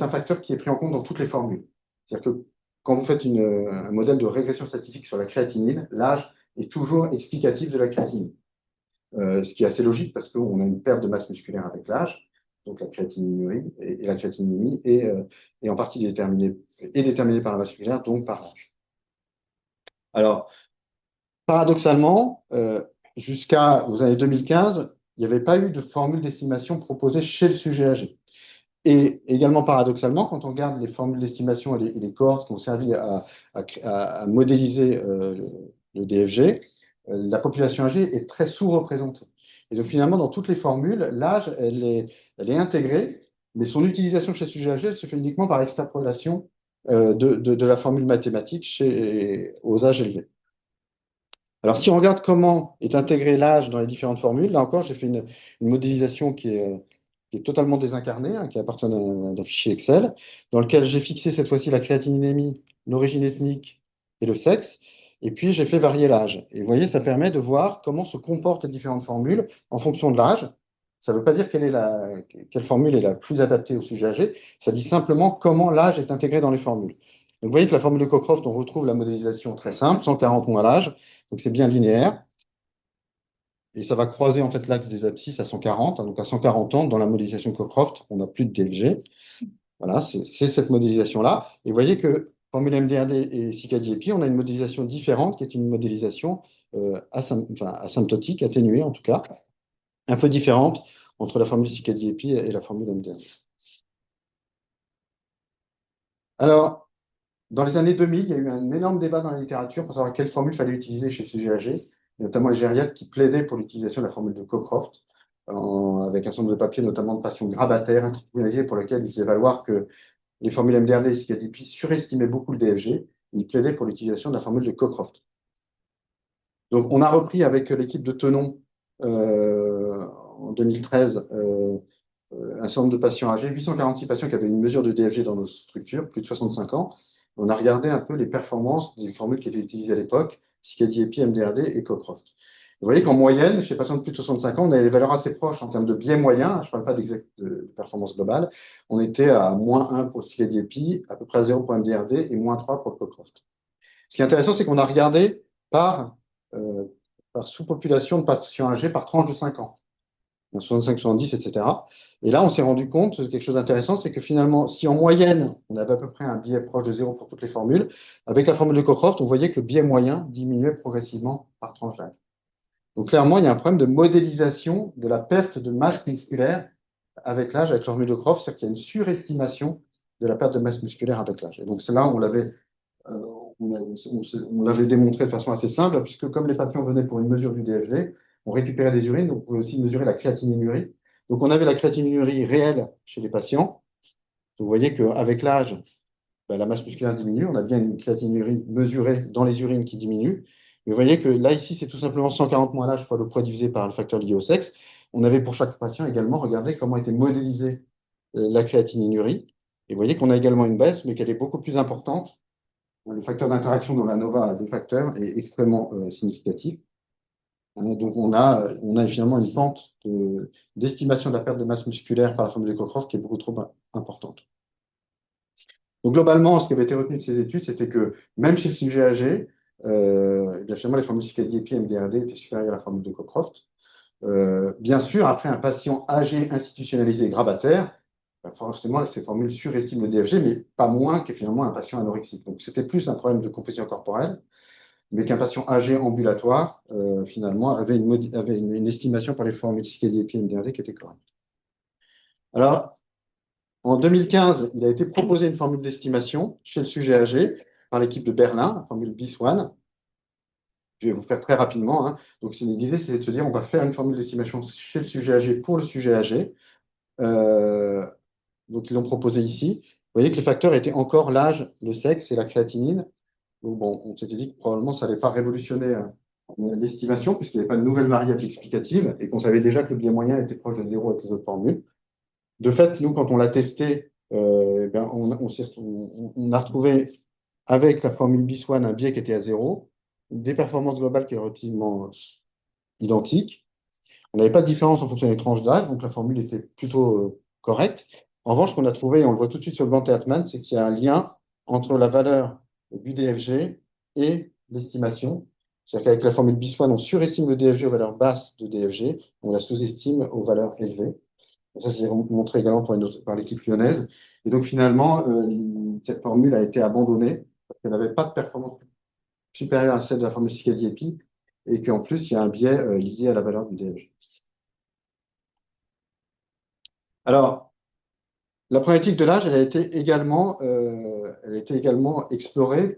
facteur qui est pris en compte dans toutes les formules. C'est-à-dire que quand vous faites un modèle de régression statistique sur la créatinine, l'âge est toujours explicatif de la créatinine. Ce qui est assez logique parce qu'on a une perte de masse musculaire avec l'âge, donc la créatininurie et la créatininémie est en partie déterminée par la masse musculaire, donc par l'âge. Alors, paradoxalement, jusqu'aux années 2015, il n'y avait pas eu de formule d'estimation proposée chez le sujet âgé. Et également paradoxalement, quand on regarde les formules d'estimation et les cohortes qui ont servi à modéliser le DFG, la population âgée est très sous-représentée. Et donc finalement, dans toutes les formules, l'âge, elle est intégrée, mais son utilisation chez le sujet âgé, elle se fait uniquement par extrapolation de la formule mathématique aux âges élevés. Alors, si on regarde comment est intégré l'âge dans les différentes formules, là encore, j'ai fait une modélisation qui est totalement désincarnée, hein, qui appartient d'un fichier Excel, dans lequel j'ai fixé cette fois-ci la créatinémie, l'origine ethnique et le sexe, et puis j'ai fait varier l'âge. Et vous voyez, ça permet de voir comment se comportent les différentes formules en fonction de l'âge. Ça ne veut pas dire quelle formule est la plus adaptée au sujet âgé, ça dit simplement comment l'âge est intégré dans les formules. Donc, vous voyez que la formule de Cockcroft, on retrouve la modélisation très simple, 140 moins l'âge, donc c'est bien linéaire. Et ça va croiser en fait l'axe des abscisses à 140. Donc à 140 ans, dans la modélisation Cockcroft, on n'a plus de DFG. Voilà, c'est cette modélisation-là. Et vous voyez que formule MDRD et CICADI-EPI, on a une modélisation différente qui est une modélisation asymptotique, atténuée en tout cas, un peu différente entre la formule CICADI-EPI et la formule MDRD. Alors, dans les années 2000, il y a eu un énorme débat dans la littérature pour savoir quelle formule fallait utiliser chez le sujet âgé, notamment les gériatres qui plaidaient pour l'utilisation de la formule de Cockcroft, avec un certain nombre de papiers, notamment de patients grabataires, pour lesquels ils faisaient valoir que les formules MDRD et CICADI-EPI surestimaient beaucoup le DFG. Ils plaidaient pour l'utilisation de la formule de Cockcroft. Donc, on a repris avec l'équipe de Tenon en 2013 un certain nombre de patients âgés, 846 patients qui avaient une mesure de DFG dans nos structures, plus de 65 ans. On a regardé un peu les performances des formules qui étaient utilisées à l'époque, CICADI-EPI, MDRD et Cockcroft. Vous voyez qu'en moyenne, chez les patients de plus de 65 ans, on avait des valeurs assez proches en termes de biais moyen, je ne parle pas de performance globale, on était à moins 1 pour le CICADI-EPI, à peu près à 0 pour MDRD et moins 3 pour le Cockcroft. Ce qui est intéressant, c'est qu'on a regardé euh, par sous-population de patients âgés par tranche de 5 ans. 65, 70, etc. Et là, on s'est rendu compte de quelque chose d'intéressant, c'est que finalement, si en moyenne, on avait à peu près un biais proche de 0 pour toutes les formules, avec la formule de Cockcroft, on voyait que le biais moyen diminuait progressivement par tranche d'âge. Donc clairement, il y a un problème de modélisation de la perte de masse musculaire avec l'âge, avec la formule de Cockcroft, c'est-à-dire qu'il y a une surestimation de la perte de masse musculaire avec l'âge. Et donc c'est là où on l'avait démontré de façon assez simple, puisque comme les patients venaient pour une mesure du DFG, on récupérait des urines, donc on pouvait aussi mesurer la créatinurie. Donc on avait la créatinurie réelle chez les patients. Donc, vous voyez qu'avec l'âge, la masse musculaire diminue, on a bien une créatinurie mesurée dans les urines qui diminue. Mais vous voyez que là, ici, c'est tout simplement 140 moins l'âge fois le poids divisé par le facteur lié au sexe. On avait pour chaque patient également regardé comment était modélisée la créatinurie. Et vous voyez qu'on a également une baisse, mais qu'elle est beaucoup plus importante. Le facteur d'interaction dans la NOVA a deux facteurs est extrêmement significatif. Donc, on a finalement une pente d'estimation de la perte de masse musculaire par la formule de Cockcroft qui est beaucoup trop importante. Donc, globalement, ce qui avait été retenu de ces études, c'était que même chez le sujet âgé, bien finalement, les formules CICADI-EPI et MDRD étaient supérieures à la formule de Cockcroft. Bien sûr, après un patient âgé institutionnalisé grabataire, forcément, ces formules surestiment le DFG, mais pas moins que finalement un patient anorexique. Donc, c'était plus un problème de composition corporelle, mais qu'un patient âgé ambulatoire, finalement, avait une estimation par les formules CICADI-EPI et MDRD qui était correcte. Alors, en 2015, il a été proposé une formule d'estimation chez le sujet âgé par l'équipe de Berlin, la formule BIS1. Je vais vous faire très rapidement. Hein. Donc, l'idée, c'est de se dire, on va faire une formule d'estimation chez le sujet âgé pour le sujet âgé. Donc, ils l'ont proposé ici. Vous voyez que les facteurs étaient encore l'âge, le sexe et la créatinine. Donc, bon, on s'était dit que probablement, ça n'allait pas révolutionner l'estimation, puisqu'il n'y avait pas de nouvelles variables explicatives et qu'on savait déjà que le biais moyen était proche de 0 avec les autres formules. De fait, nous, quand on l'a testé, on a retrouvé avec la formule BIS1 un biais qui était à 0, des performances globales qui étaient relativement identiques. On n'avait pas de différence en fonction des tranches d'âge, donc la formule était plutôt correcte. En revanche, ce qu'on a trouvé, et on le voit tout de suite sur le banc Teatman, c'est qu'il y a un lien entre la valeur du DFG et l'estimation. C'est-à-dire qu'avec la formule BIS1, on surestime le DFG aux valeurs basses de DFG, on la sous-estime aux valeurs élevées. Ça, c'est montré également par l'équipe lyonnaise. Et donc, finalement, cette formule a été abandonnée parce qu'elle n'avait pas de performance supérieure à celle de la formule CICADI-EPI et qu'en plus, il y a un biais lié à la valeur du DFG. Alors, la problématique de l'âge, elle a été également explorée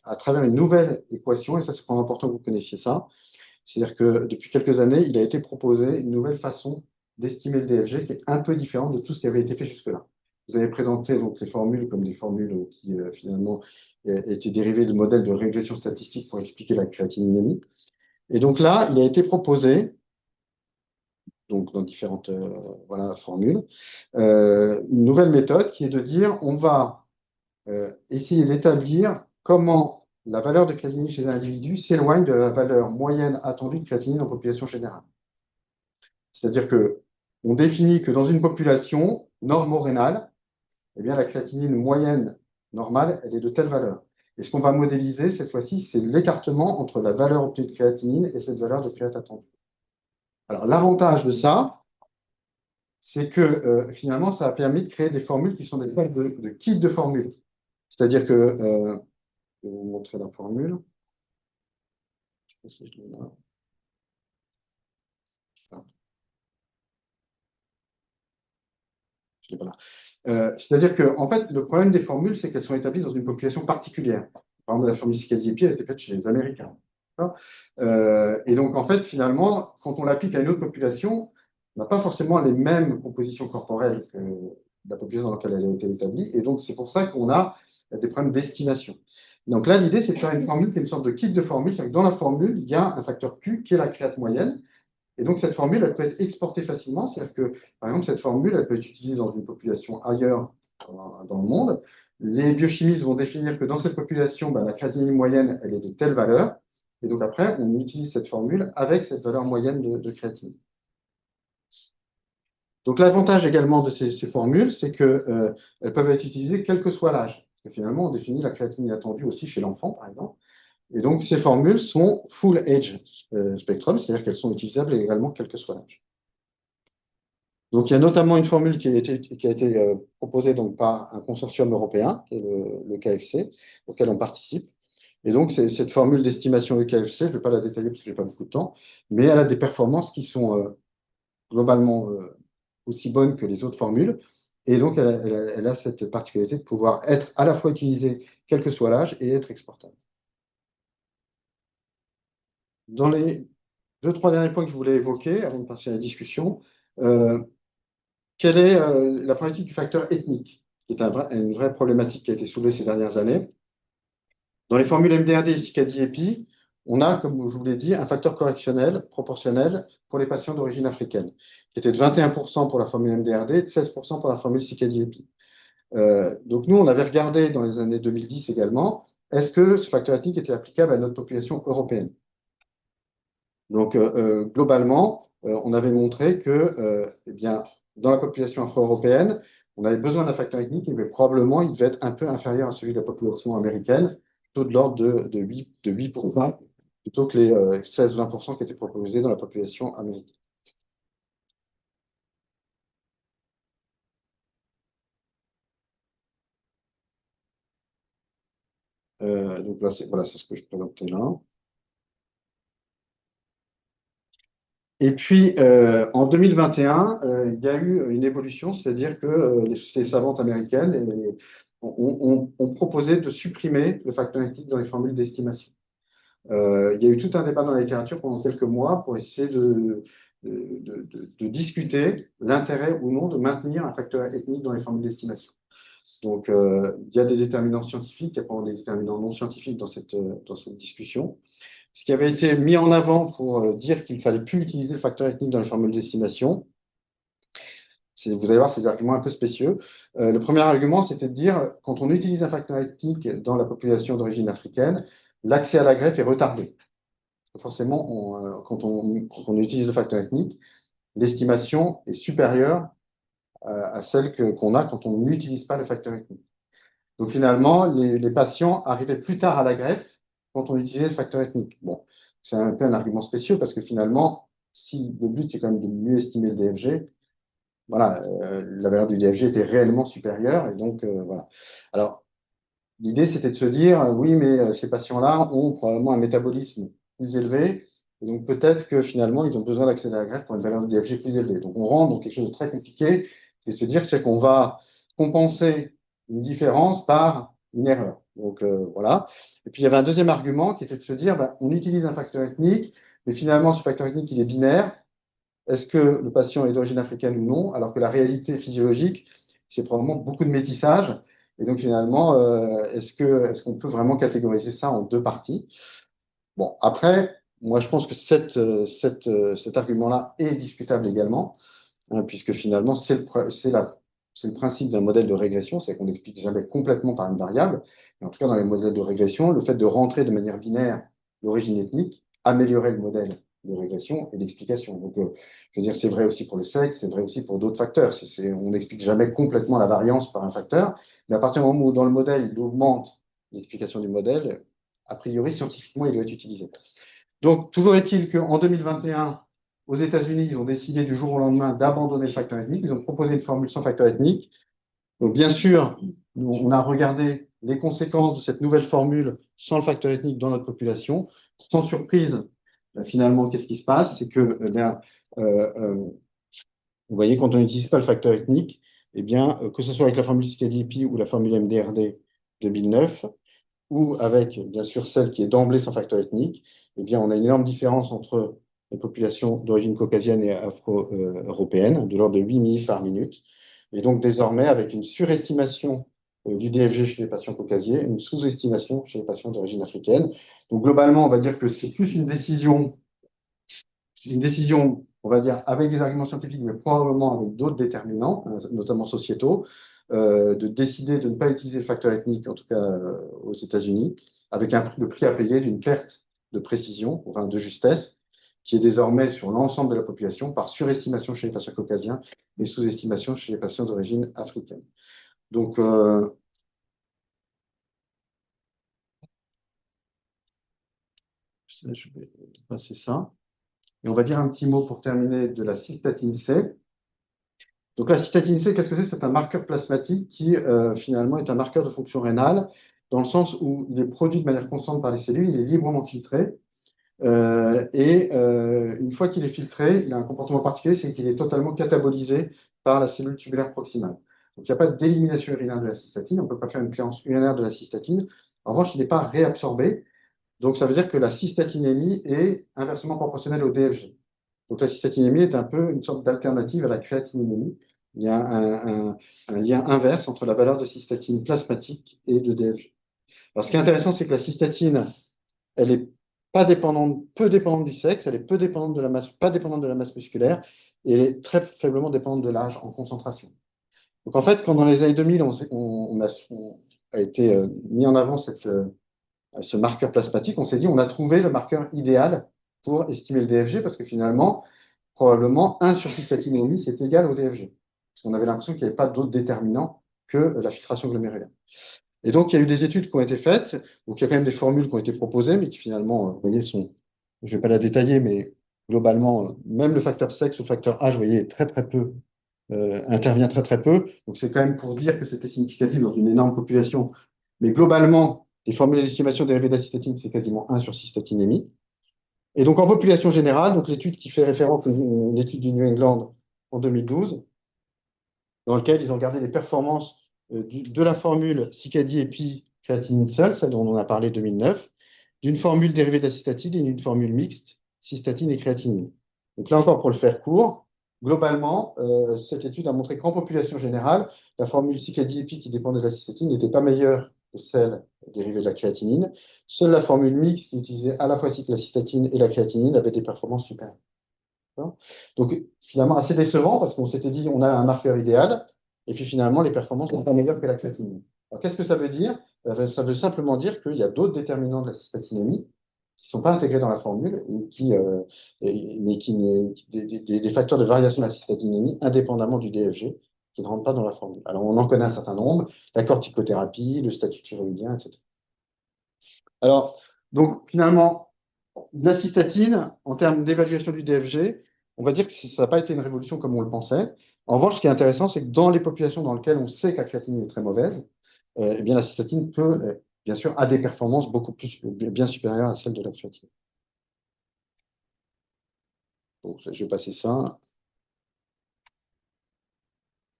à travers une nouvelle équation, et ça c'est vraiment important que vous connaissiez ça. C'est-à-dire que depuis quelques années, il a été proposé une nouvelle façon d'estimer le DFG qui est un peu différente de tout ce qui avait été fait jusque-là. Vous avez présenté donc les formules comme des formules qui finalement étaient dérivées de modèles de régression statistique pour expliquer la créatininémie. Et donc là, il a été proposé, donc dans différentes voilà, formules, une nouvelle méthode qui est de dire on va essayer d'établir comment la valeur de créatinine chez un individu s'éloigne de la valeur moyenne attendue de créatinine en population générale. C'est-à-dire que on définit que dans une population normo-rénale, eh bien, la créatinine moyenne normale, elle est de telle valeur. Et ce qu'on va modéliser cette fois-ci, c'est l'écartement entre la valeur obtenue de créatinine et cette valeur de créat attendue. Alors, l'avantage de ça, c'est que finalement, ça a permis de créer des formules qui sont des formes de kits de formules. C'est-à-dire que, je vais vous montrer la formule. Je sais pas si je l'ai là. Je l'ai pas là. C'est-à-dire que, en fait, le problème des formules, c'est qu'elles sont établies dans une population particulière. Par exemple, la formule CKD-EPI, elle a été faite chez les Américains. Et donc, en fait, finalement, quand on l'applique à une autre population, on n'a pas forcément les mêmes compositions corporelles que la population dans laquelle elle a été établie. Et donc, c'est pour ça qu'on a des problèmes d'estimation. Donc là, l'idée, c'est de faire une formule qui est une sorte de kit de formule. C'est-à-dire que dans la formule, il y a un facteur Q qui est la créate moyenne. Et donc, cette formule, elle peut être exportée facilement. C'est-à-dire que, par exemple, cette formule, elle peut être utilisée dans une population ailleurs dans le monde. Les biochimistes vont définir que dans cette population, la créatinine moyenne, elle est de telle valeur. Et donc, après, on utilise cette formule avec cette valeur moyenne de créatinine. Donc, l'avantage également de ces formules, c'est qu'elles peuvent être utilisées quel que soit l'âge. Parce que finalement, on définit la créatinine attendue aussi chez l'enfant, par exemple. Et donc, ces formules sont full age spectrum, c'est-à-dire qu'elles sont utilisables également quel que soit l'âge. Donc, il y a notamment une formule qui a été proposée donc, par un consortium européen, qui est le KFC, auquel on participe. Et donc, cette formule d'estimation du KFC, je ne vais pas la détailler parce que je n'ai pas beaucoup de temps, mais elle a des performances qui sont globalement aussi bonnes que les autres formules. Et donc, elle a cette particularité de pouvoir être à la fois utilisée quel que soit l'âge et être exportable. Dans les 2-3 derniers points que je voulais évoquer, avant de passer à la discussion, quelle est la problématique du facteur ethnique, qui est une vraie problématique qui a été soulevée ces dernières années. Dans les formules MDRD et CKD-EPI, on a, comme je vous l'ai dit, un facteur correctionnel proportionnel pour les patients d'origine africaine, qui était de 21% pour la formule MDRD et de 16% pour la formule CKD-EPI. Donc nous, on avait regardé dans les années 2010 également, est-ce que ce facteur ethnique était applicable à notre population européenne? Donc globalement, on avait montré que eh bien, dans la population afro-européenne, on avait besoin d'un facteur ethnique, mais probablement il devait être un peu inférieur à celui de la population américaine, plutôt de l'ordre de 8%, plutôt que les 16-20% qui étaient proposés dans la population américaine. Donc là, voilà, c'est ce que je présentais là. Et puis, en 2021, il y a eu une évolution, c'est-à-dire que les sociétés savantes américaines ont proposé de supprimer le facteur ethnique dans les formules d'estimation. Il y a eu tout un débat dans la littérature pendant quelques mois pour essayer de discuter l'intérêt ou non de maintenir un facteur ethnique dans les formules d'estimation. Donc, il y a des déterminants scientifiques, il y a pas des déterminants non scientifiques dans cette discussion. Ce qui avait été mis en avant pour dire qu'il ne fallait plus utiliser le facteur ethnique dans les formules d'estimation, vous allez voir, c'est des arguments un peu spécieux. Le premier argument, c'était de dire, quand on utilise un facteur ethnique dans la population d'origine africaine, l'accès à la greffe est retardé. Forcément, quand on utilise le facteur ethnique, l'estimation est supérieure à celle qu'on a quand on n'utilise pas le facteur ethnique. Donc finalement, les patients arrivaient plus tard à la greffe quand on utilisait le facteur ethnique. Bon, c'est un peu un argument spécieux parce que finalement, si le but c'est quand même de mieux estimer le DFG, voilà, la valeur du DFG était réellement supérieure et donc voilà. Alors, l'idée c'était de se dire, oui, mais ces patients-là ont probablement un métabolisme plus élevé et donc peut-être que finalement ils ont besoin d'accéder à la greffe pour une valeur du DFG plus élevée. Donc on rentre dans quelque chose de très compliqué, c'est de se dire c'est qu'on va compenser une différence par une erreur. Donc voilà. Et puis il y avait un deuxième argument qui était de se dire, ben, on utilise un facteur ethnique, mais finalement ce facteur ethnique il est binaire. Est-ce que le patient est d'origine africaine ou non? Alors que la réalité physiologique, c'est probablement beaucoup de métissage. Et donc finalement, est-ce qu'on peut vraiment catégoriser ça en deux parties? Bon, après, moi je pense que cet argument-là est discutable également, hein, puisque finalement c'est le principe d'un modèle de régression, c'est qu'on n'explique jamais complètement par une variable. Mais en tout cas, dans les modèles de régression, le fait de rentrer de manière binaire l'origine ethnique améliorait le modèle de régression et d'explication. Donc, je veux dire, c'est vrai aussi pour le sexe, c'est vrai aussi pour d'autres facteurs. On n'explique jamais complètement la variance par un facteur, mais à partir du moment où dans le modèle, il augmente l'explication du modèle, a priori, scientifiquement, il doit être utilisé. Donc, toujours est-il qu'en 2021, aux États-Unis, ils ont décidé du jour au lendemain d'abandonner le facteur ethnique. Ils ont proposé une formule sans facteur ethnique. Donc, bien sûr, on a regardé les conséquences de cette nouvelle formule sans le facteur ethnique dans notre population. Sans surprise, finalement, qu'est-ce qui se passe? C'est que, vous voyez, quand on n'utilise pas le facteur ethnique, eh bien, que ce soit avec la formule CKD-IP ou la formule MDRD 2009, ou avec, bien sûr, celle qui est d'emblée sans facteur ethnique, eh bien, on a une énorme différence entre les populations d'origine caucasienne et afro-européenne, de l'ordre de 8 millilitres par minute. Et donc, désormais, avec une surestimation du DFG chez les patients caucasiens, une sous-estimation chez les patients d'origine africaine. Donc, globalement, on va dire que c'est plus une décision, on va dire, avec des arguments scientifiques, mais probablement avec d'autres déterminants, notamment sociétaux, de décider de ne pas utiliser le facteur ethnique, en tout cas aux États-Unis, avec le prix à payer d'une perte de précision, enfin de justesse, qui est désormais sur l'ensemble de la population par surestimation chez les patients caucasiens et sous-estimation chez les patients d'origine africaine. Donc, je vais passer ça. Et on va dire un petit mot pour terminer de la cystatine C. Donc la cystatine C, qu'est-ce que c'est? C'est un marqueur plasmatique qui finalement est un marqueur de fonction rénale, dans le sens où il est produit de manière constante par les cellules, il est librement filtré, une fois qu'il est filtré, il a un comportement particulier, c'est qu'il est totalement catabolisé par la cellule tubulaire proximale. Donc il n'y a pas d'élimination urinaire de la cystatine, on ne peut pas faire une cléarance urinaire de la cystatine. En revanche, il n'est pas réabsorbé, donc ça veut dire que la cystatinémie est inversement proportionnelle au DFG. Donc la cystatinémie est un peu une sorte d'alternative à la créatinémie. Il y a un lien inverse entre la valeur de cystatine plasmatique et de DFG. Alors ce qui est intéressant, c'est que la cystatine, elle est pas dépendante, peu dépendante du sexe, elle est peu dépendante de la masse, pas dépendante de la masse musculaire, et elle est très faiblement dépendante de l'âge en concentration. Donc en fait, quand dans les années 2000, on a été mis en avant ce marqueur plasmatique, on s'est dit on a trouvé le marqueur idéal pour estimer le DFG, parce que finalement, probablement 1 sur cystatinémie, c'est égal au DFG. Parce qu'on avait l'impression qu'il n'y avait pas d'autres déterminants que la filtration glomérulaire. Et donc, il y a eu des études qui ont été faites, donc il y a quand même des formules qui ont été proposées, mais qui finalement, vous voyez, je ne vais pas la détailler, mais globalement, même le facteur sexe ou le facteur âge, vous voyez, très très peu, intervient très très peu. Donc, c'est quand même pour dire que c'était significatif dans une énorme population. Mais globalement, les formules d'estimation dérivées de la cystatine, c'est quasiment 1 sur cystatinémie. Et donc, en population générale, donc l'étude qui fait référence à l'étude du New England en 2012, dans lequel ils ont gardé les performances de la formule CKD-EPI créatinine seule, celle dont on a parlé en 2009, d'une formule dérivée de la cystatine et d'une formule mixte, cystatine et créatinine. Donc là encore, pour le faire court, globalement, cette étude a montré qu'en population générale, la formule CKD-EPI qui dépendait de la cystatine n'était pas meilleure que celle dérivée de la créatinine. Seule la formule mixte qui utilisait à la fois la cystatine et la créatinine avait des performances supérieures. Donc finalement assez décevant parce qu'on s'était dit on a un marqueur idéal et puis finalement les performances sont pas meilleures que la créatinine. Alors qu'est-ce que ça veut dire? Ça veut simplement dire qu'il y a d'autres déterminants de la cystatinémie qui ne sont pas intégrés dans la formule et des facteurs de variation de la cystatinémie indépendamment du DFG qui ne rentrent pas dans la formule. Alors on en connaît un certain nombre, la corticothérapie, le statut thyroïdien, etc. Alors donc finalement la cystatine, en termes d'évaluation du DFG, on va dire que ça n'a pas été une révolution comme on le pensait. En revanche, ce qui est intéressant, c'est que dans les populations dans lesquelles on sait que la créatinine est très mauvaise, eh bien, la cystatine peut, bien sûr, a des performances beaucoup plus, bien supérieures à celles de la créatinine. Donc, je vais passer ça.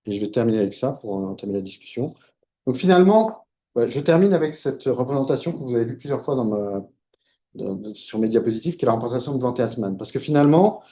Et je vais terminer avec ça pour entamer la discussion. Donc finalement, Ouais, je termine avec cette représentation que vous avez vue plusieurs fois sur mes diapositives, qui est la représentation de Blanc-Altman. Parce que finalement,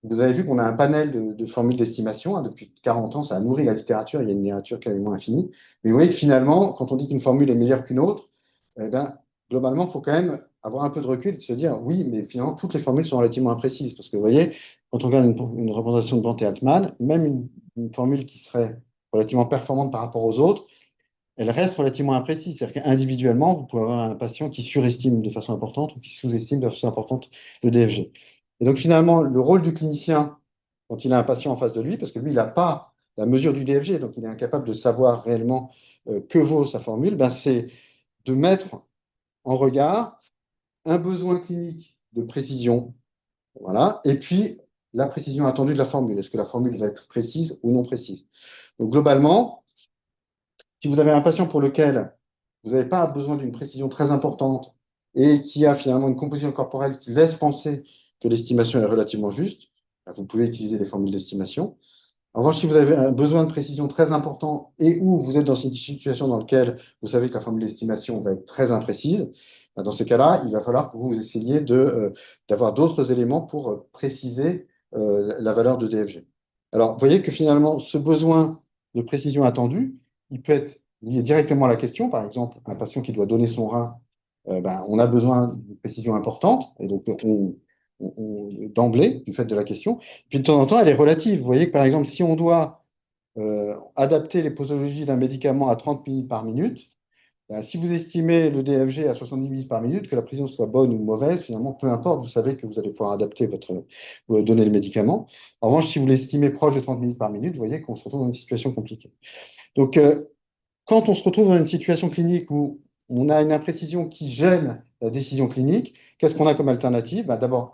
vous avez vu qu'on a un panel de formules d'estimation, hein, depuis 40 ans, ça a nourri la littérature, il y a une littérature quasiment infinie. Mais vous voyez que finalement, quand on dit qu'une formule est meilleure qu'une autre, eh ben, globalement, il faut quand même avoir un peu de recul et de se dire, oui, mais finalement, toutes les formules sont relativement imprécises. Parce que vous voyez, quand on regarde une représentation de Banté Altman, même une formule qui serait relativement performante par rapport aux autres, elle reste relativement imprécise. C'est-à-dire qu'individuellement, vous pouvez avoir un patient qui surestime de façon importante ou qui sous-estime de façon importante le DFG. Et donc finalement, le rôle du clinicien, quand il a un patient en face de lui, parce que lui, il n'a pas la mesure du DFG, donc il est incapable de savoir réellement que vaut sa formule, ben, c'est de mettre en regard un besoin clinique de précision, voilà, et puis la précision attendue de la formule. Est-ce que la formule va être précise ou non précise? Donc globalement, si vous avez un patient pour lequel vous n'avez pas besoin d'une précision très importante et qui a finalement une composition corporelle qui laisse penser que l'estimation est relativement juste, ben, vous pouvez utiliser les formules d'estimation. En revanche, si vous avez un besoin de précision très important et où vous êtes dans une situation dans laquelle vous savez que la formule d'estimation va être très imprécise, ben, dans ces cas-là, il va falloir que vous essayiez d'avoir d'autres éléments pour préciser la valeur de DFG. Alors, vous voyez que finalement, ce besoin de précision attendue, il peut être lié directement à la question. Par exemple, un patient qui doit donner son rein, ben, on a besoin d'une précision importante, et donc d'emblée, du fait de la question. Puis de temps en temps, elle est relative. Vous voyez que par exemple, si on doit adapter les posologies d'un médicament à 30 minutes par minute, ben, si vous estimez le DFG à 70 minutes par minute, que la précision soit bonne ou mauvaise, finalement, peu importe, vous savez que vous allez pouvoir adapter donner le médicament. En revanche, si vous l'estimez proche de 30 minutes par minute, vous voyez qu'on se retrouve dans une situation compliquée. Donc, quand on se retrouve dans une situation clinique où on a une imprécision qui gêne la décision clinique, qu'est-ce qu'on a comme alternative? Ben, d'abord,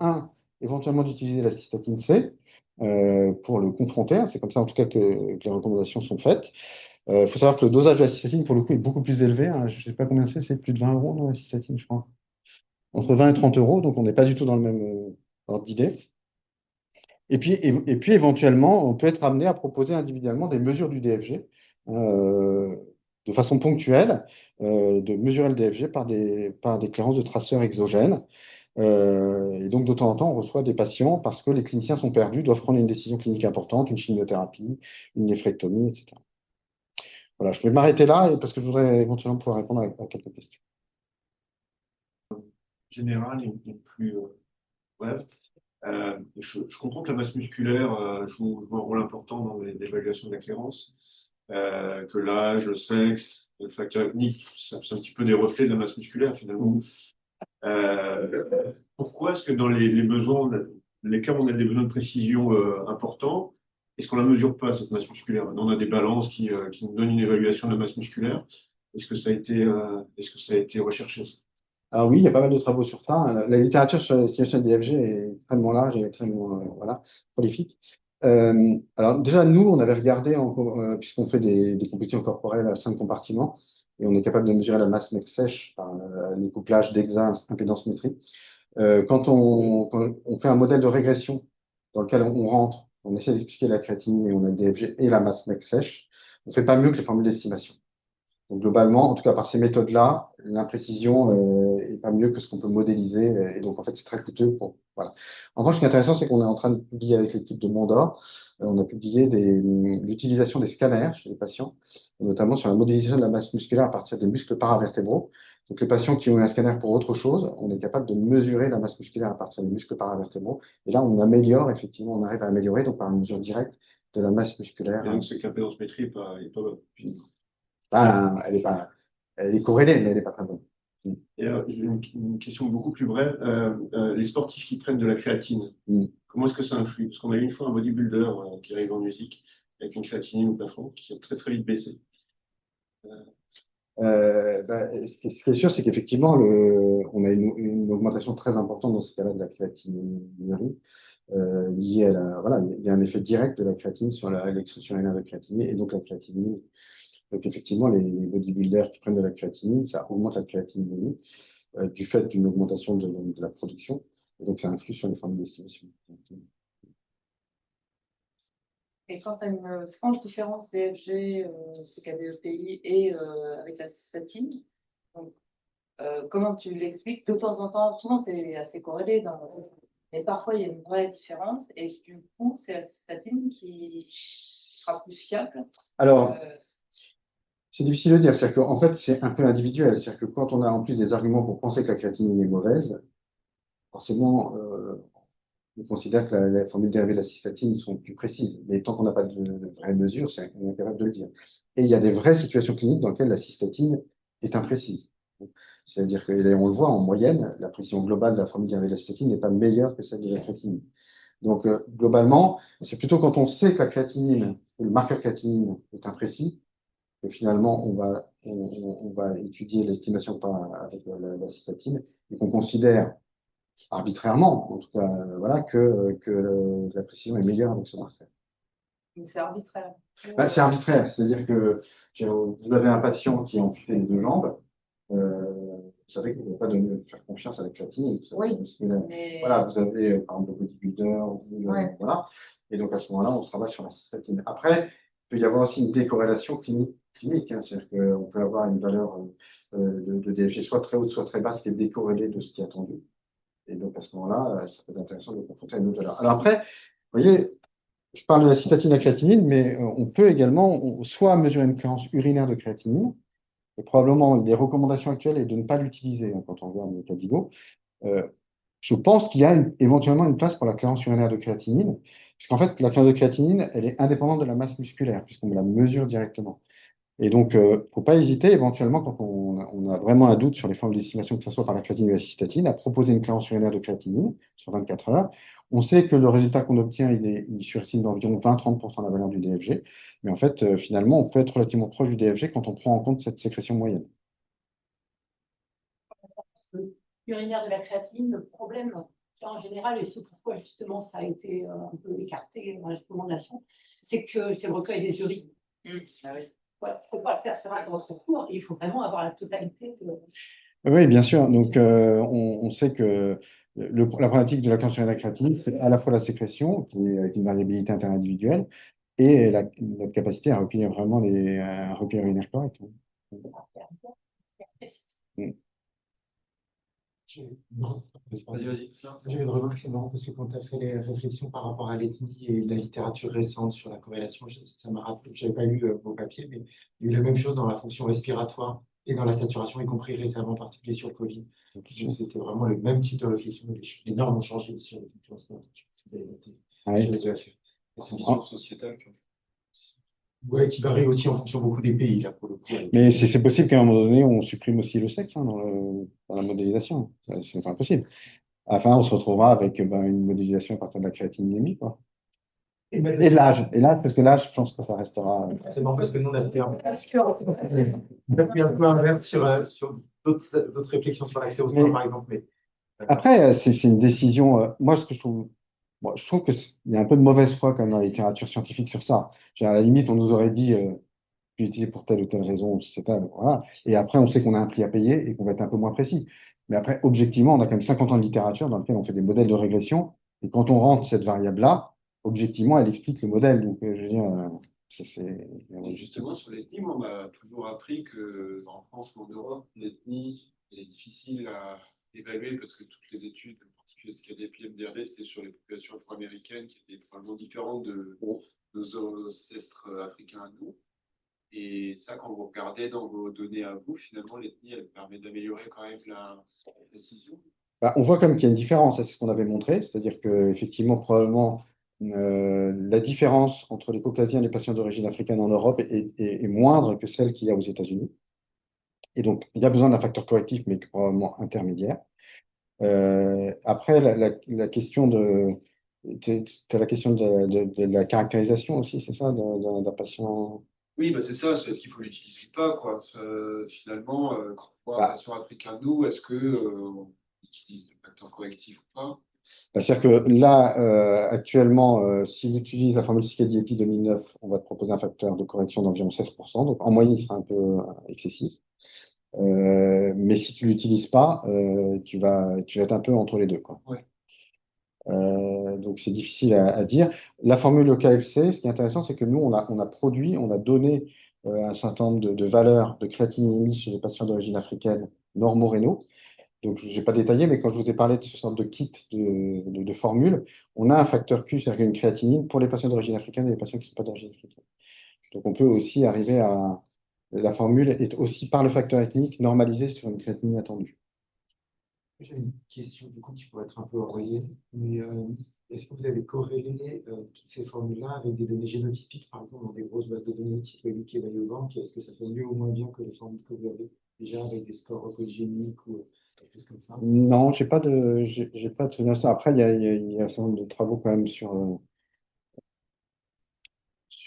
éventuellement d'utiliser la cystatine C pour le confronter. C'est comme ça, en tout cas, que les recommandations sont faites. Il faut savoir que le dosage de la cystatine, pour le coup, est beaucoup plus élevé, hein. Je ne sais pas combien c'est plus de 20 euros dans la cystatine, je crois. Entre 20 et 30 euros, donc on n'est pas du tout dans le même ordre d'idée. Et puis, éventuellement, on peut être amené à proposer individuellement des mesures du DFG de façon ponctuelle, de mesurer le DFG par des clairances de traceurs exogènes. Et donc, de temps en temps, on reçoit des patients parce que les cliniciens sont perdus, doivent prendre une décision clinique importante, une chimiothérapie, une néphrectomie, etc. Voilà, je vais m'arrêter là parce que je voudrais éventuellement pouvoir répondre à quelques questions. Général et plus bref. Je comprends que la masse musculaire joue un rôle important dans l'évaluation de la clairance, que l'âge, le sexe, le facteur ethnique, c'est un petit peu des reflets de la masse musculaire finalement. Pourquoi est-ce que dans les besoins, les cas où on a des besoins de précision importants, est-ce qu'on ne la mesure pas, cette masse musculaire? Maintenant, on a des balances qui nous donnent une évaluation de la masse musculaire. Est-ce que ça a été recherché? Alors oui, il y a pas mal de travaux sur ça. La littérature sur l'estimation de DFG est extrêmement large et extrêmement voilà, prolifique. Alors déjà, nous, on avait regardé, puisqu'on fait des compétitions corporelles à 5 compartiments, et on est capable de mesurer la masse mec sèche par le couplage d'EXA impédance-métrie. Quand on fait un modèle de régression dans lequel on rentre, on essaie d'expliquer la créatinine et on a le DFG et la masse mec sèche, on ne fait pas mieux que les formules d'estimation. Donc, globalement, en tout cas par ces méthodes-là, l'imprécision est pas mieux que ce qu'on peut modéliser. Et donc, en fait, c'est très coûteux voilà. En revanche, ce qui est intéressant, c'est qu'on est en train de publier avec l'équipe de Mondor, on a publié l'utilisation des scanners chez les patients, notamment sur la modélisation de la masse musculaire à partir des muscles paravertébraux. Donc, les patients qui ont eu un scanner pour autre chose, on est capable de mesurer la masse musculaire à partir des muscles paravertébraux. Et là, on améliore, effectivement, on arrive à améliorer, donc par une mesure directe de la masse musculaire. Et donc, c'est que l'impédance-métrie n'est pas bonne. Elle est corrélée, mais elle n'est pas très bonne. Et j'ai une question beaucoup plus brève. Les sportifs qui prennent de la créatine, comment est-ce que ça influe? Parce qu'on a eu une fois un bodybuilder qui arrive en musique avec une créatinine au plafond qui a très très vite baissé. Ce qui est sûr, c'est qu'effectivement, on a une augmentation très importante dans ce cas-là de la créatinurie, liée voilà, il y a un effet direct de la créatine sur l'expression rénale de créatinine et donc la créatinine. Donc, effectivement, les bodybuilders qui prennent de la créatinine, ça augmente la créatinémie du fait d'une augmentation de la production. Et donc, ça influe sur les formes d'estimation. Et quand tu as une franche différence DFG, CKD-EPI et avec la cystatine, donc, comment tu l'expliques? De temps en temps, souvent c'est assez corrélé, mais parfois il y a une vraie différence et du coup c'est la cystatine qui sera plus fiable. Alors, c'est difficile de dire. C'est-à-dire qu'en fait, c'est un peu individuel. C'est-à-dire que quand on a en plus des arguments pour penser que la créatinine est mauvaise, forcément, on considère que les formules dérivées de la cystatine sont plus précises. Mais tant qu'on n'a pas de vraies mesures, on est incapable de le dire. Et il y a des vraies situations cliniques dans lesquelles la cystatine est imprécise. C'est-à-dire que, et on le voit en moyenne, la précision globale de la formule dérivée de la cystatine n'est pas meilleure que celle de la créatinine. Donc, globalement, c'est plutôt quand on sait que la créatinine, le marqueur créatinine est imprécis, que finalement, on va étudier l'estimation avec la cystatine et qu'on considère arbitrairement, en tout cas, voilà, que la précision est meilleure avec ce marqueur. Mais c'est arbitraire. Bah, c'est arbitraire, c'est-à-dire que vous avez un patient qui est amputé des deux jambes, vous savez que vous ne pouvez pas faire confiance à la créatinine. Oui, mais... Voilà, vous avez par exemple le bodybuilder, ouais. voilà, et donc à ce moment-là, on travaille sur la cystatine. Après, il peut y avoir aussi une décorrélation clinique, hein, c'est-à-dire qu'on peut avoir une valeur de DFG soit très haute, soit très basse, qui est décorrélée de ce qui est attendu. Et donc, à ce moment-là, ça peut être intéressant de le confronter à une autre valeur. Alors après, vous voyez, je parle de la cystatine et la créatinine, mais on peut également soit mesurer une cléarance urinaire de créatinine, et probablement les recommandations actuelles est de ne pas l'utiliser hein, quand on regarde le Cadigo. Je pense qu'il y a éventuellement une place pour la cléarance urinaire de créatinine, puisqu'en fait, la cléarance de créatinine, elle est indépendante de la masse musculaire, puisqu'on la mesure directement. Et donc, il ne faut pas hésiter, éventuellement, quand on a vraiment un doute sur les formes d'estimation, que ce soit par la créatinine ou la cystatine, à proposer une cléarance urinaire de créatinine sur 24 heures. On sait que le résultat qu'on obtient, il surestime d'environ 20-30% la valeur du DFG. Mais en fait, finalement, on peut être relativement proche du DFG quand on prend en compte cette sécrétion moyenne. Urinaire de la créatinine, le problème, en général, et c'est pourquoi justement ça a été un peu écarté dans la recommandation, c'est que c'est le recueil des urines. Ah oui. Il ne faut pas le faire sur un grand concours, il faut vraiment avoir la totalité de... Oui, bien sûr. Donc, on sait que la problématique de la cléarance urinaire de la créatinine, c'est à la fois la sécrétion, qui est avec une variabilité interindividuelle, et notre capacité à recueillir vraiment un recueil urinaire correct. Vas-y. J'ai une remarque, c'est marrant parce que quand tu as fait les réflexions par rapport à l'ethnie et la littérature récente sur la corrélation, ça m'a rappelé, je n'avais pas lu vos papiers, mais il y a eu la même chose dans la fonction respiratoire et dans la saturation, y compris récemment, en particulier sur le Covid. C'était vraiment le même type de réflexion. Les normes ont changé sur les fonctions respiratoires. Vous avez noté. Ah Je oui. les ai fait. C'est une vision sociétale. Ouais, qui varie aussi en fonction beaucoup des pays, là, pour le coup. Mais c'est possible qu'à un moment donné, on supprime aussi le sexe hein, dans la modélisation. C'est pas impossible. Enfin, on se retrouvera avec une modélisation à partir de la créatinémie, quoi. Et de l'âge. Et l'âge, parce que l'âge, je pense que ça restera. C'est marrant parce que nous, on a fait un peu inverse sur d'autres réflexions sur l'accès aux soins, par exemple. Mais... Après, c'est une décision. Moi, ce que je trouve qu'il y a un peu de mauvaise foi quand même dans la littérature scientifique sur ça. À la limite, on nous aurait dit utiliser pour telle ou telle raison, etc. Voilà. Et après, on sait qu'on a un prix à payer et qu'on va être un peu moins précis. Mais après, objectivement, on a quand même 50 ans de littérature dans lequel on fait des modèles de régression. Et quand on rentre cette variable-là, objectivement, elle explique le modèle. Donc, je veux dire, Justement, sur l'ethnie, on m'a toujours appris qu'en France ou en Europe, l'ethnie est difficile à évaluer parce que toutes les études, en particulier ce qu'il y a des PMDRD, c'était sur les populations afro-américaines qui étaient extrêmement différentes de nos ancêtres africains à nous. Et ça, quand vous regardez dans vos données à vous, finalement, l'ethnie, elle permet d'améliorer quand même la précision. On voit quand même qu'il y a une différence, c'est ce qu'on avait montré, c'est-à-dire qu'effectivement, probablement, la différence entre les Caucasiens et les patients d'origine africaine en Europe est moindre que celle qu'il y a aux États-Unis. Et donc, il y a besoin d'un facteur correctif, mais probablement intermédiaire. Après, la question c'était la question de la caractérisation aussi, c'est ça, d'un patient. Oui, c'est ça, est-ce qu'il faut l'utiliser ou pas, quoi. Finalement, quand on voit un patient africain, nous, est-ce qu'on utilise le facteur correctif ou pas? C'est-à-dire que là, actuellement, si tu utilises la formule CKD-EPI 2009, on va te proposer un facteur de correction d'environ 16%. Donc, en moyenne, il sera un peu excessif. Mais si tu ne l'utilises pas, tu vas être un peu entre les deux, quoi. Ouais. Donc, c'est difficile à dire. La formule au KFC, ce qui est intéressant, c'est que nous, on a produit, on a donné un certain nombre de valeurs de créatinémie chez les patients d'origine africaine normaux-rénaux. Donc, je n'ai pas détaillé, mais quand je vous ai parlé de ce sorte de kit de formules, on a un facteur Q, c'est-à-dire une créatinine pour les patients d'origine africaine et les patients qui ne sont pas d'origine africaine. Donc, on peut aussi arriver à. La formule est aussi, par le facteur ethnique, normalisée sur une créatinine attendue. J'ai une question du coup qui pourrait être un peu envoyée, mais est-ce que vous avez corrélé toutes ces formules-là avec des données génotypiques, par exemple, dans des grosses bases de données type UK Biobank? Est-ce que ça fait mieux ou moins bien que les formules que vous avez déjà avec des scores polygéniques ou quelque chose comme ça? Non, j'ai pas de souvenir de ça. Après, il y a un certain nombre de travaux quand même sur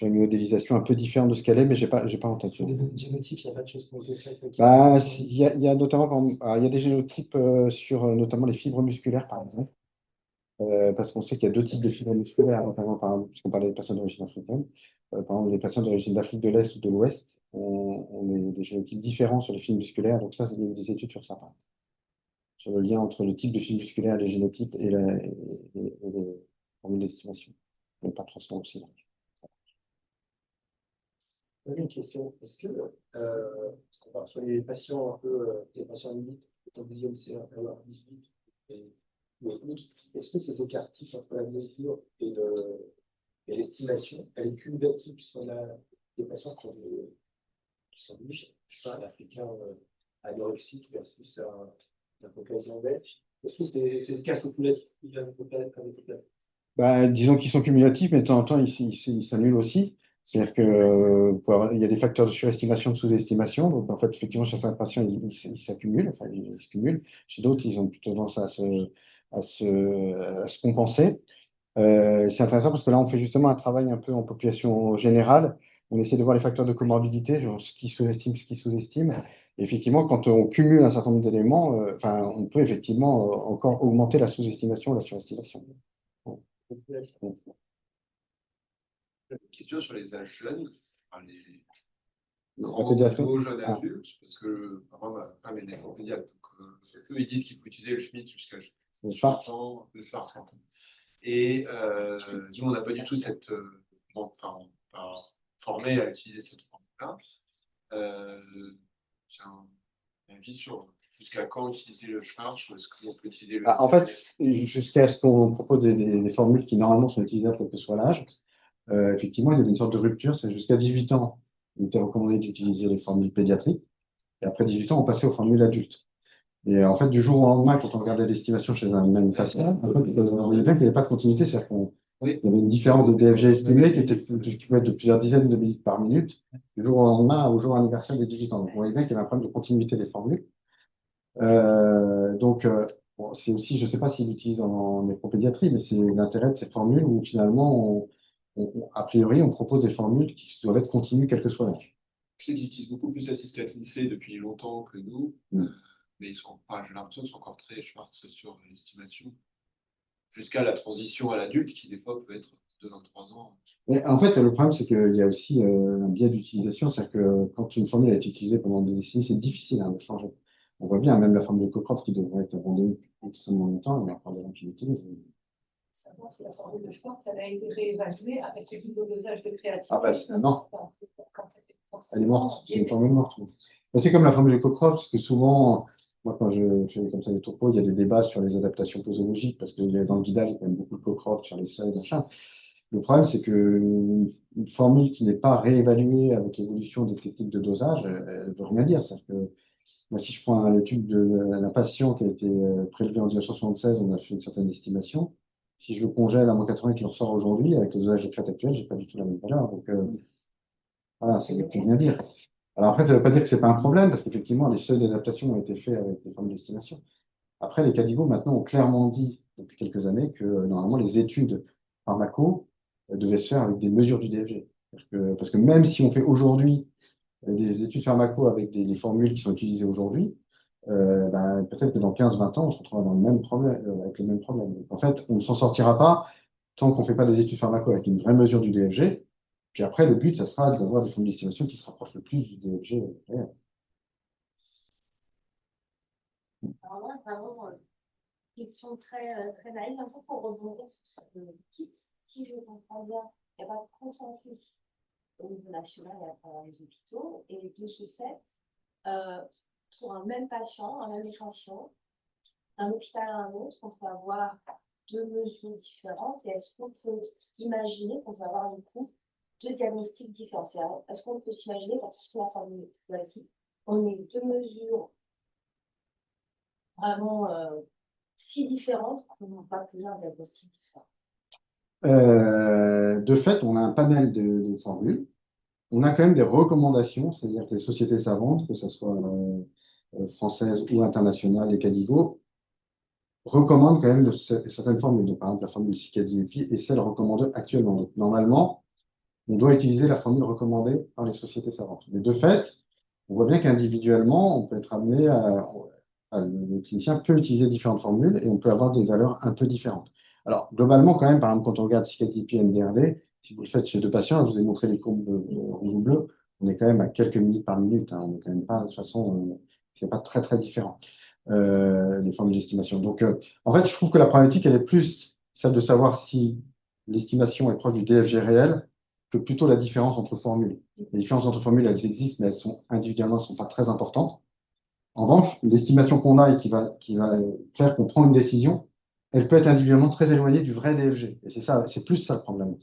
une modélisation un peu différente de ce qu'elle est, mais j'ai pas en tête. Sur des données génotypes, il n'y a pas de choses qui ont été faites. Bah, il y a notamment, il y a des génotypes sur notamment les fibres musculaires, par exemple. Parce qu'on sait qu'il y a deux types de fibres musculaires, notamment puisqu'on parlait des personnes d'origine africaine. Par exemple, les personnes d'origine d'Afrique de l'Est ou de l'Ouest ont des génotypes différents sur les fibres musculaires. Donc ça, il y a eu des études sur ça, par exemple, sur le lien entre le type de fibre musculaire, les génotypes et les formules d'estimation. Mais pas transformé aussi. J'avais une question. Est-ce que, parce qu'on parle sur les patients un peu, les patients limites, comme vous disiez, c'est un peu 18 et ou ethnique, est-ce que ces écarts-types entre la mesure et l'estimation, elle est cumulative sur les patients qui sont riches, je sais pas, un Africain anorexique versus un Caucasien belge? Est-ce que ces écarts sont cumulatifs avec le Bah, disons qu'ils sont cumulatifs, mais de temps en temps, ils s'annulent aussi. C'est-à-dire que il y a des facteurs de surestimation, de sous-estimation. Donc, en fait, effectivement, chez certains patients, ils s'accumulent, enfin, ils se cumulent. Chez d'autres, ils ont plutôt tendance à se compenser. C'est intéressant parce que là, on fait justement un travail un peu en population générale. On essaie de voir les facteurs de comorbidité, genre ce qui surestime, ce qui sous-estime. Et effectivement, quand on cumule un certain nombre d'éléments, enfin, on peut effectivement encore augmenter la sous-estimation ou la surestimation. Une question sur les âges jeunes, enfin, les La grands pédiatrie. ou jeunes Ah. adultes, parce que ma femme est nécropédiatre, donc eux, ils disent qu'il faut utiliser le Schmitt jusqu'à Le Schwartz. le Schwartz. Et nous, on n'a pas du tout enfin, on n'est pas formé à utiliser cette formule-là. J'ai un avis sur jusqu'à quand utiliser le Schwartz, ou est-ce qu'on peut utiliser le. En fait, jusqu'à ce qu'on propose des formules qui normalement sont utilisables quel que soit l'âge, effectivement, il y a une sorte de rupture. C'est jusqu'à 18 ans, il était recommandé d'utiliser les formules pédiatriques. Et après 18 ans, on passait aux formules adultes. Et en fait, du jour au lendemain, quand on regardait l'estimation chez un même patient, en fait, on voyait bien qu'il n'y avait pas de continuité. C'est-à-dire qu'il y avait une différence de DFG estimée qui pouvait être de plusieurs dizaines de minutes par minute, du jour au lendemain au jour anniversaire des 18 ans. Donc, on voyait bien qu'il y avait un problème de continuité des formules. Donc, bon, c'est aussi, je ne sais pas s'il l'utilise en nécropédiatrie, mais c'est l'intérêt de ces formules où finalement, a priori, on propose des formules qui doivent être continues quel que soit l'âge. Je sais qu'ils utilisent beaucoup plus la cystatinacée depuis longtemps que nous, mais j'ai l'impression qu'ils sont encore très Schwartz sur l'estimation, jusqu'à la transition à l'adulte, qui des fois peut être de 23 ans. Mais en fait, le problème, c'est qu'il y a aussi un biais d'utilisation, c'est-à-dire que quand une formule est utilisée pendant des décennies, c'est difficile de changer. On voit bien, même la formule de Cockcroft qui devrait être abandonnée depuis extrêmement longtemps, il y a encore des gens qui l'utilisent. Savoir si la formule de Schwartz, elle a été réévaluée avec les nouveaux dosages de créatine. Ah, bah, non. Quand Elle est morte, c'est une formule morte. C'est comme la formule de Cockcroft, parce que souvent, moi, quand je fais comme ça des topos, il y a des débats sur les adaptations posologiques, parce que dans le Vidal, il y a quand même beaucoup de Cockcroft sur les seuils, machin. Le problème, c'est qu'une formule qui n'est pas réévaluée avec l'évolution des techniques de dosage, elle ne veut rien dire. C'est-à-dire que moi, si je prends l'étude d'un patient qui a été prélevé en 1976, on a fait une certaine estimation. Si je le congèle à moins 80 et qu'il ressort aujourd'hui, avec le dosage de crête actuel, je n'ai pas du tout la même valeur. Donc, voilà, ça ne veut plus rien dire. Alors après, ça ne veut pas dire que ce n'est pas un problème, parce qu'effectivement, les seuils d'adaptation ont été faits avec des formules d'estimation. Après, les CADIGO, maintenant, ont clairement dit, depuis quelques années, que normalement, les études pharmaco devaient se faire avec des mesures du DFG. Parce que même si on fait aujourd'hui des études pharmaco avec des formules qui sont utilisées aujourd'hui, peut-être que dans 15-20 ans, on se retrouvera dans le même problème, avec le même problème. Donc, en fait, on ne s'en sortira pas tant qu'on ne fait pas des études pharmaco avec une vraie mesure du DFG. Puis après, le but, ça sera d'avoir des formules d'estimation qui se rapprochent le plus du DFG réel. Alors là, vraiment, Question très naïve, un peu pour rebondir sur ce que vous dites. Si je comprends bien, il n'y a pas de consensus au niveau national et à travers les hôpitaux. Et de ce fait, pour un même patient, un même échantillon, d'un hôpital à un autre, on peut avoir deux mesures différentes. Et est-ce qu'on peut imaginer qu'on peut avoir du coup deux diagnostics différents? Est-ce qu'on peut s'imaginer qu'en fonction de la formule choisie, on met deux mesures vraiment si différentes qu'on n'a pas plusieurs diagnostics différents? De fait, on a un panel de formules. On a quand même des recommandations, c'est-à-dire que les sociétés savantes, que ce soit françaises ou internationales et Cadigo, recommandent quand même certaines formules. Donc, par exemple, la formule CICADI-EPI est celle recommandée actuellement. Donc, normalement, on doit utiliser la formule recommandée par les sociétés savantes. Mais de fait, on voit bien qu'individuellement, on peut être amené le clinicien peut utiliser différentes formules et on peut avoir des valeurs un peu différentes. Alors, globalement, quand même, par exemple, quand on regarde CICADI-EPI et MDRD, si vous le faites chez deux patients, je vous ai montré les courbes rouge ou bleu, on est quand même à quelques minutes par minute. On n'est quand même pas, de toute façon, c'est pas très différent, les formules d'estimation. Donc, en fait, je trouve que la problématique, elle est plus celle de savoir si l'estimation est proche du DFG réel que plutôt la différence entre formules. Les différences entre formules, elles existent, mais elles sont individuellement, elles ne sont pas très importantes. En revanche, l'estimation qu'on a et qui va faire qu'on prend une décision, elle peut être individuellement très éloignée du vrai DFG. Et c'est ça, c'est plus ça le problème.